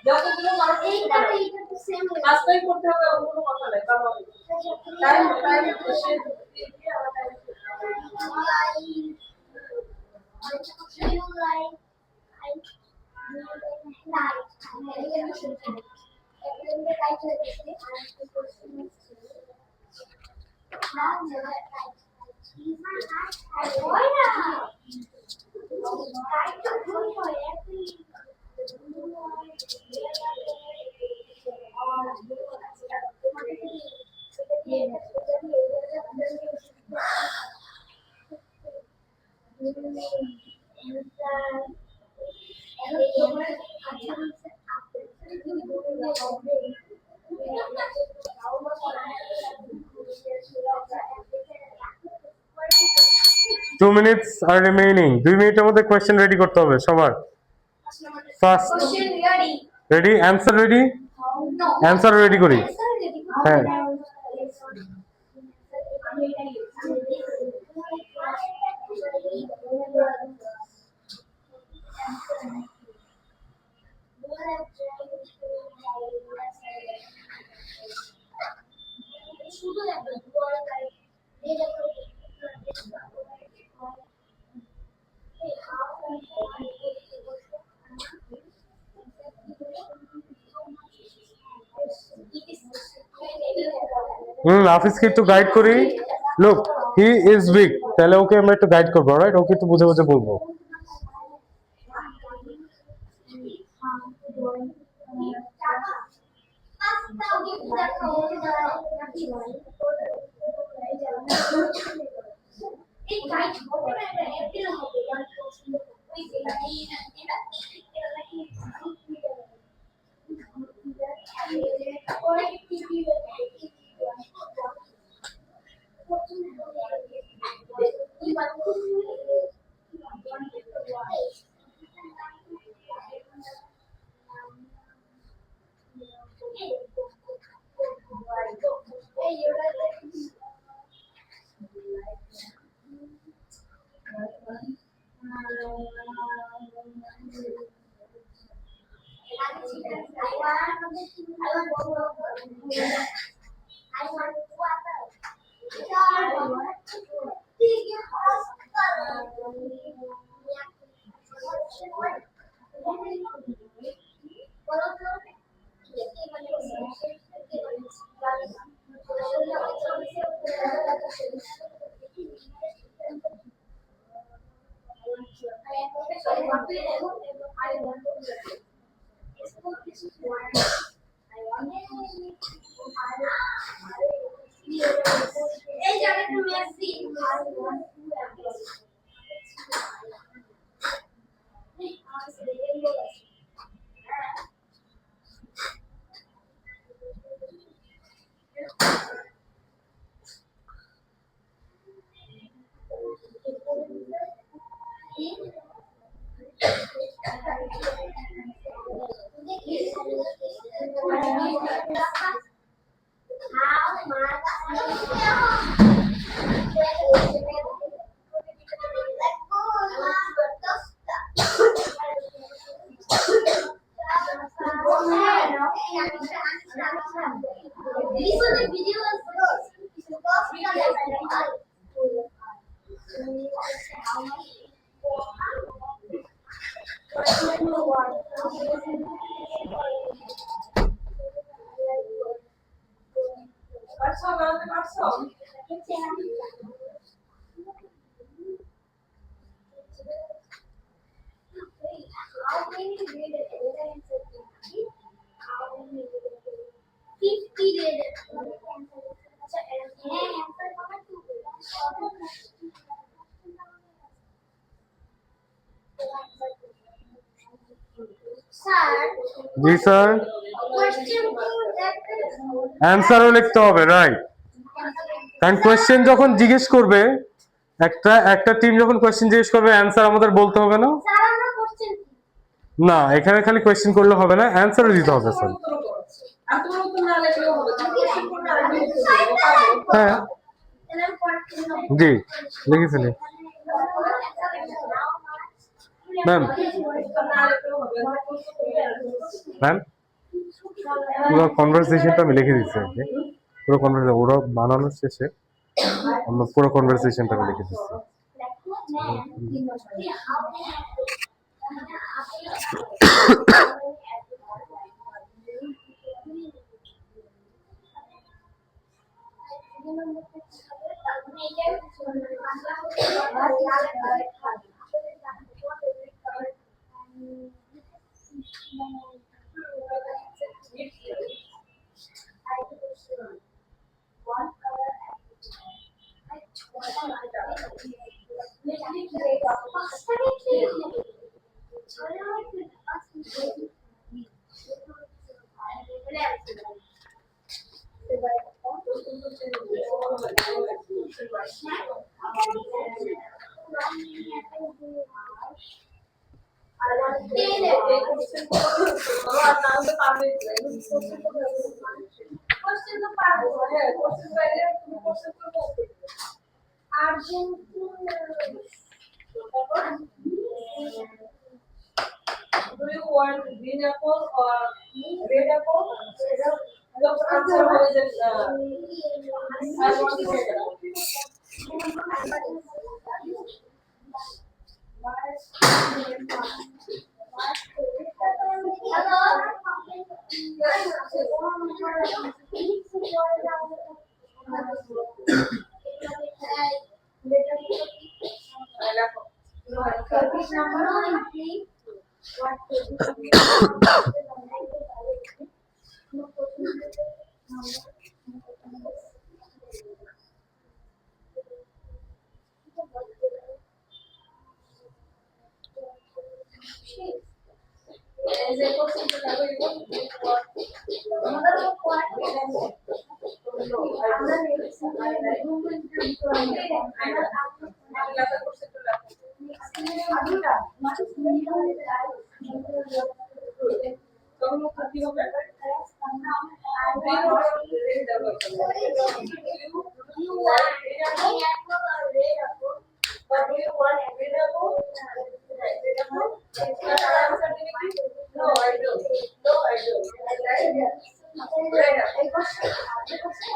যতগুলো কাজটাই করতে হবে, অন্য কোনো কথা নেই। টাইম টাইম শেষ দিয়ে আমরা time Two minutes are remaining. 2 মিনিটের মধ্যে কোয়েশ্চেন রেডি করতে হবে সবার। First ready, answer ready, answer ready করি। হ্যাঁ হাফিজকে একটু গাইড করি। লুক হি ইজ উইক, তাহলে ওকে আমরা একটু গাইড করবো, রাইট? ওকে একটু বুঝে বুঝে বলবো। এই জায়গাটা মেসি পারছো বানাতে পারছো How many did it? 50 did it. Sir, G sir, question to অ্যান্সারও লিখতে হবে, রাইট? কারণ কোয়েশ্চেন যখন জিজ্ঞেস করবে, একটা টিম যখন কোয়েশ্চেন জিজ্ঞেস করবে, অ্যান্সার আমাদের বলতে হবে না? স্যার আমরা question না, এখানে খালি কোয়েশ্চেন করলে হবে না, অ্যান্সারও দিতে হবে স্যার। আর তোমার উত্তর না লেখলেও হবে কোয়েশ্চেন করলে আর হ্যাঁ, জি লিখেছিলি ম্যাম। ম্যাম পুরো কনভারসেশনটা আমি লিখে দিচ্ছি আর কি, পুরো কনভারসেশন ওরা বানানোর শেষে আমরা পুরো কনভারসেশনটা আমি লিখে দিচ্ছি। Do you want green apple or red apple? The answer was I want red apple. No, I don't. No, I don't.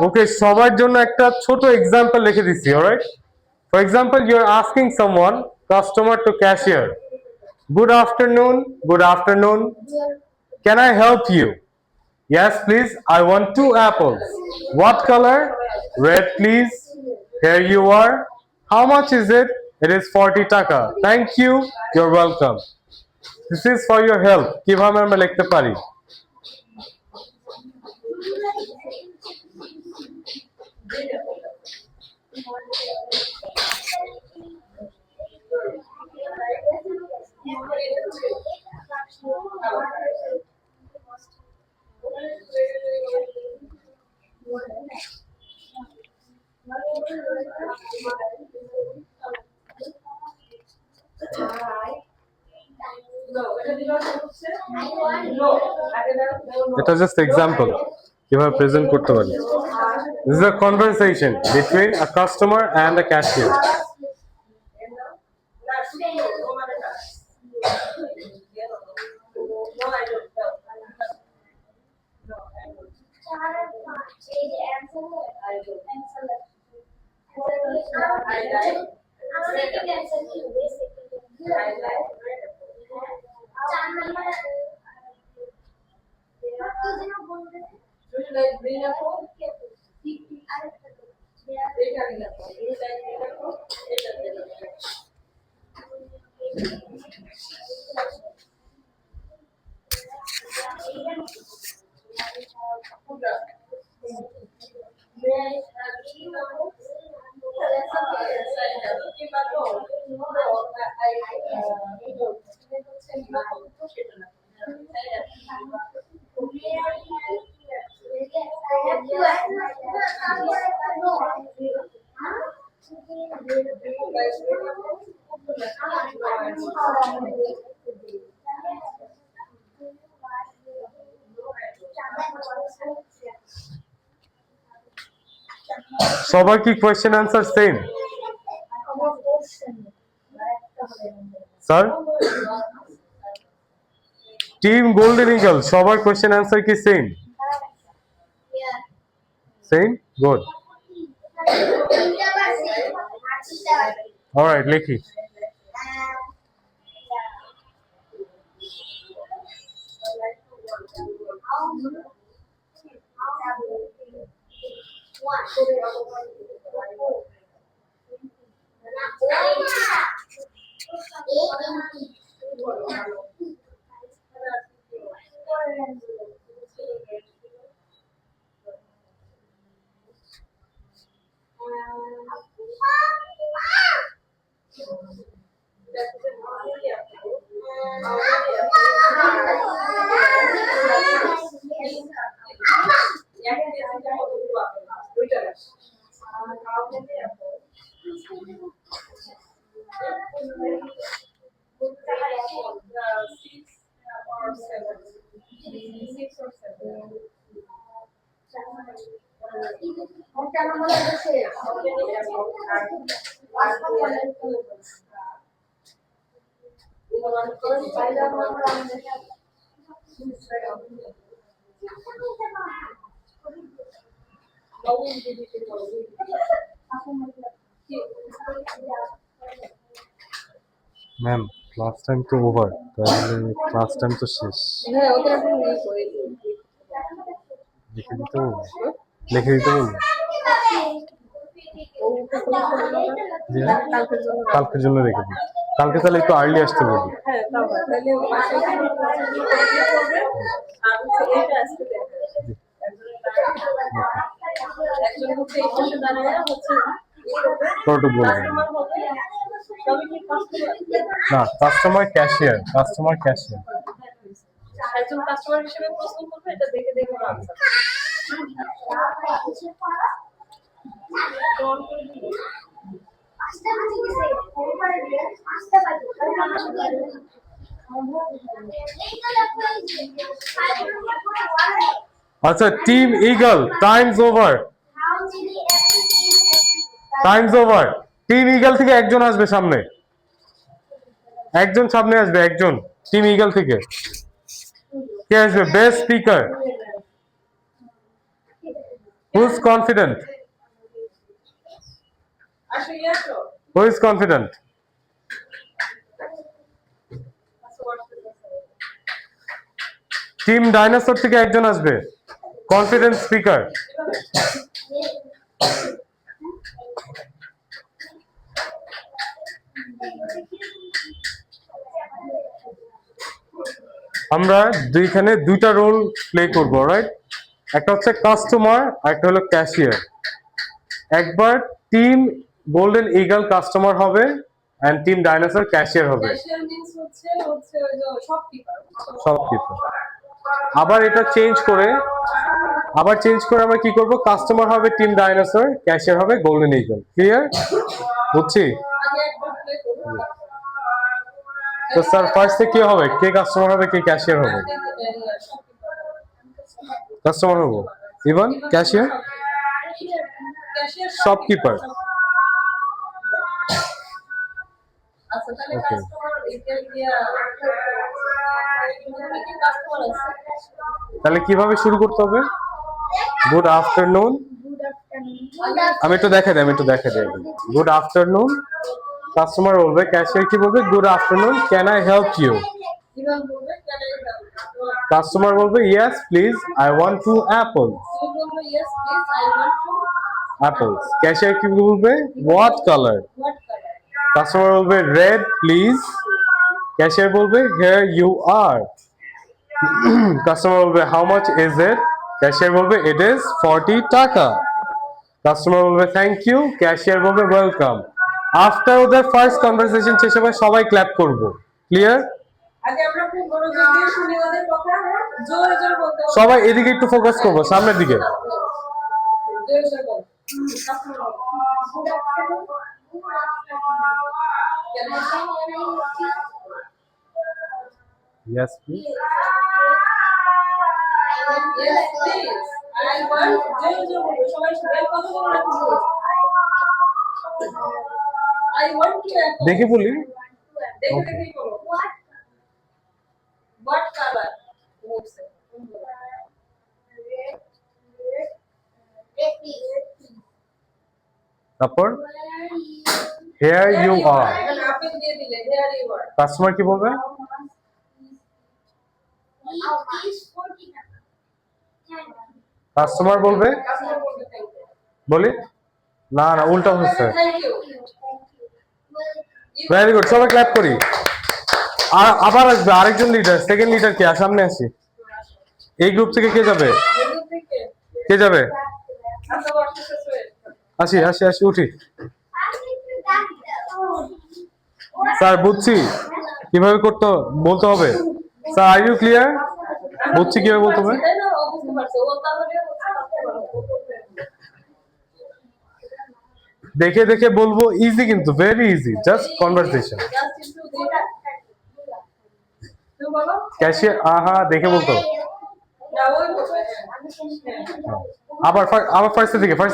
ওকে, সবার জন্য একটা ছোট এক্সাম্পল লিখে দিচ্ছি, alright? For example, you are asking someone, customer to cashier, good afternoon, good afternoon, can I help you? Yes, please. I want 2 apples. What color? Red, please. Here you are. How much is it? It is 40 taka. Thank you. You're welcome. This is for your help. কিভাবে আমরা লিখতে পারি? এটা just example কিভাবে present করতে পারি। This is a conversation between a customer and a cashier. সবার কি question answer same? Sir, team golden eagle সবার কোয়েশ্চেন আনসার কি সেম? Same, good. অলরাইট, লিখি। ম্যাম, ক্লাস টাইম তো ওভার, তাহলে ক্লাস টাইম তো শেষ। হ্যাঁ, ওটা এখন লিখে দিতে বলবো, লিখে দিতে বলবো। কালকের জন্য রেখে দিই। কালকে তাহলে একটু আর্লি আসতে বলবো। হ্যাঁ, তাহলে একজন হচ্ছে এই পাশে দাঁড়ায় হচ্ছে কতটুকু বলবেন? না, কাস্টমার ক্যাশিয়ার, কাস্টমার ক্যাশিয়ার। একজন কাস্টমার হিসেবে প্রশ্ন করবে, এটা দেখে দেখে আনসার। আচ্ছা, team eagle, Times over, Times over. Team eagle থেকে একজন আসবে সামনে, একজন সামনে আসবে, একজন টিম ইগল থেকে। কে আসবে best speaker? Who is confident? আসো আসো। Who is confident? Team dinosaur থেকে একজন আসবে কনফিডেন্ট স্পিকার। আমরা দুইখানে দুইটা রোল প্লে করবো, রাইট? একটা হচ্ছে কাস্টমার আর একটা হলো ক্যাশিয়ার। একবার টিম গোল্ডেন ইগল কাস্টমার হবে এন্ড টিম ডাইনোসর ক্যাশিয়ার হবে। ক্যাশিয়ার মিন্স হচ্ছে ওই যে শপকিপার। শপকিপার। আবার এটা চেঞ্জ করে আমরা কি করব, কাস্টমার হবে টিম ডাইনোসর, ক্যাশিয়ার হবে গোল্ডেন ইগল। ক্লিয়ার? বুঝছি? আগে একবার প্লে করুন। তো স্যার ফার্স্টে কি হবে, কে কাস্টমার হবে কে ক্যাশিয়ার হবে? কাস্টমার হবো, ইভন ক্যাশিয়ার শপকিপার। আচ্ছা তাহলে Okay. কাস্টমার এটা দিয়া কি কাস্টমার আছে? তাহলে কিভাবে শুরু করতে হবে? Good afternoon. আমি একটু দেখে দিই। গুড আফটারনুন কাস্টমার বলবে, ক্যাশিয়ার কি বলবে? Good afternoon, can I help you? কিভাবে বলবে কেন এটা? কাস্টমার বলবে yes please I want to apples. তুমি বলবে yes please I want to apples. Cashier কি বলবে? What colour? What colour? Customer বলবে রেড প্লিজ। ক্যাশিয়ার বলবে হিয়ার ইউ আর। কাস্টমার বলবে how much is it? Cashier বলবে it is 40 টাকা। Customer বলবে থ্যাংক ইউ, ক্যাশিয়ার বলবে ওয়েলকাম। আফটার ওদের ফার্স্ট কনভারসেশন শেষ হবে সবাই ক্ল্যাপ করব। ক্লিয়ার? আগে আমরা খুব মনোযোগ দিয়ে শুনি ওদের কথা, জোরে জোরে বলতে হবে। সবাই এদিকে একটু ফোকাস করব, সামনের দিকে। জোরে জোরে বল। কাস্টমার বল। Good afternoon. কেন yes please. Yes, please. I want জোরে সবাই সবাই কথা বলো না কিছু। I want to apple. দেখে বলি। দেখে বলো। What color? বলছে। তারপর হিয়ার ইউ আর। এখানে আপেল দিয়ে দিলে here you are. কাস্টমার কি বলবে? কাস্টমার বলবে কাস্টমার বলবে thank you. বলি না না উল্টা হচ্ছে। Thank you. ভেরি গুড, সবাই ক্ল্যাপ করি। আর আবার আসবে আরেকজন লিডার, সেকেন্ড লিডার কে? সামনে আসি। এই গ্রুপ থেকে কে যাবে? এদিক থেকে। কে যাবে? আচ্ছা বসে শেষ হয়ে। আসি উঠি। স্যার বুঝছি কিভাবে করতে বলতে হবে। Sir are you clear? বুঝছি কিভাবে বলতে হবে। তাই না? ও বুঝতে পারছে। ও তাহলে দেখে দেখে বলবো, ইজি কিন্তু very easy, just conversation. Just into the তুমি বলো। ক্যাশিয়ার আহা দেখে বলতো। না ওই বলবে। আবার ফার্স্ট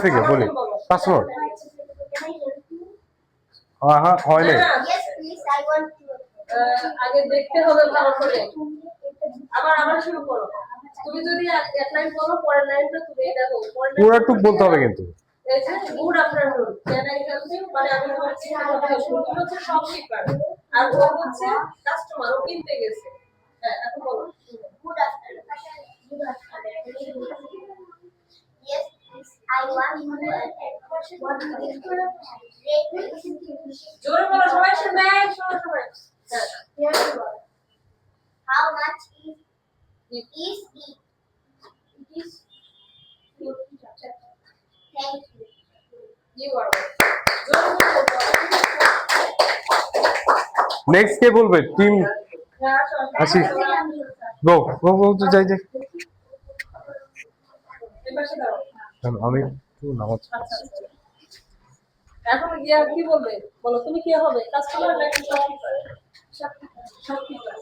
থেকে বলি। কাস্টমার আহা হয় নাই। Yes, please, I want to. আগে দেখতে হবে ভালো করে। আবার শুরু করো। তুমি যদি এক লাইন বলো পরের লাইনটা তুমি দেখো। পুরো টুক বলতে হবে কিন্তু। এই যে good afternoon can I help you, মানে আমি তোমার চিন্তা করতে শুরু তুমি হচ্ছে শপকিপার আর ও হচ্ছে কাস্টমার, ও কিনতে গেছে। হ্যাঁ এখন বলো। Good afternoon. Good afternoon. Yes, please, I want to. জোরে বলো, সবাই শুনবে, শোনো সবাই। হ্যাঁ Here you are. How much is it? It is 40 Thank you. You আর জোরে বলো। নেক্সট কে বলবে? টিম হ্যাঁ আসি। আসো। গো যাই। এই পাশে দাঁড়াও। আমি একটু নামাজ আচ্ছা আচ্ছা। এখন গিয়া কি বলবে বলো, তুমি কি হবে? কাস্টমার নাকি শপকিপার? শপকিপার।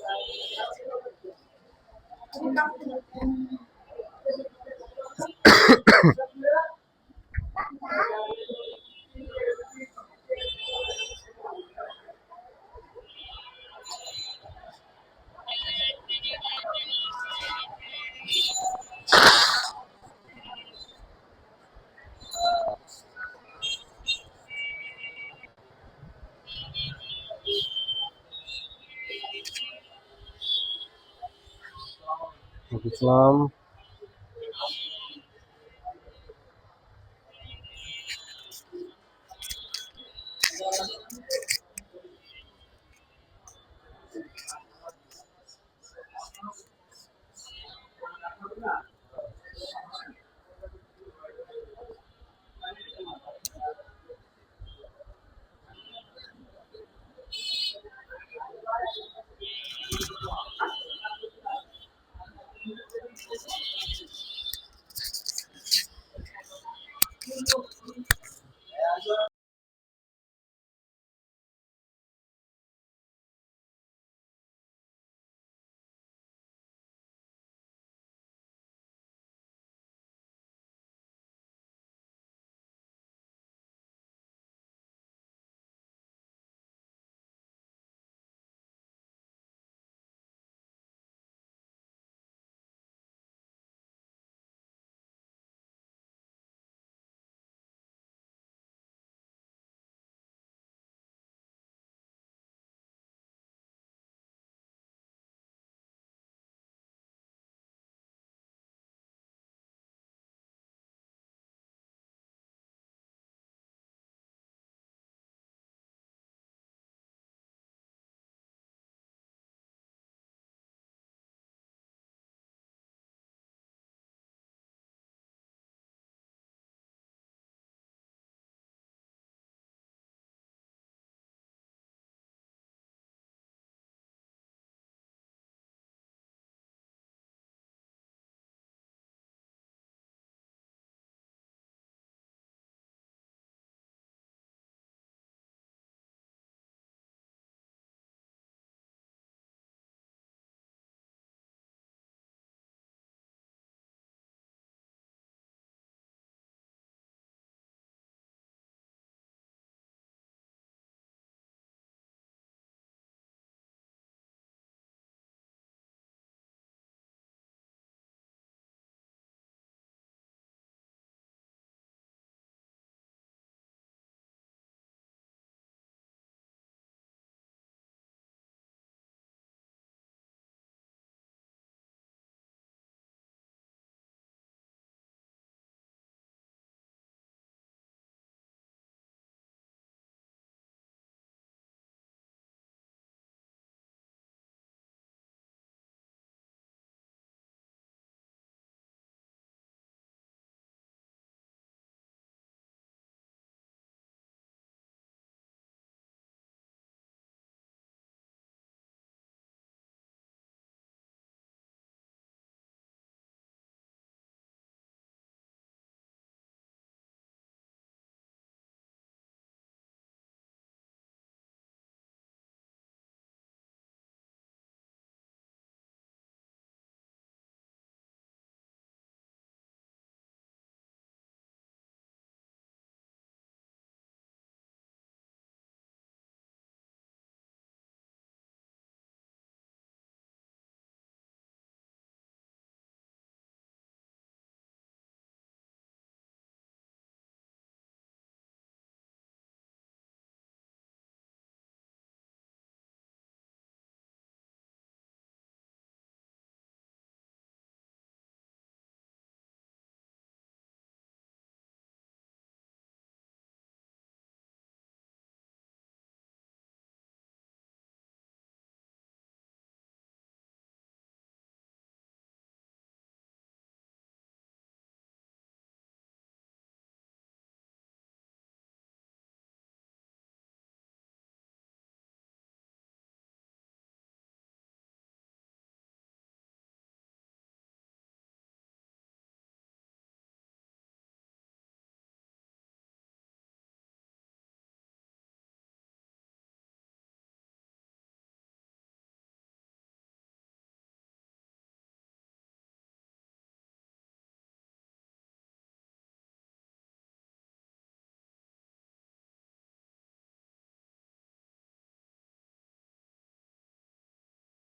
ইসলাম।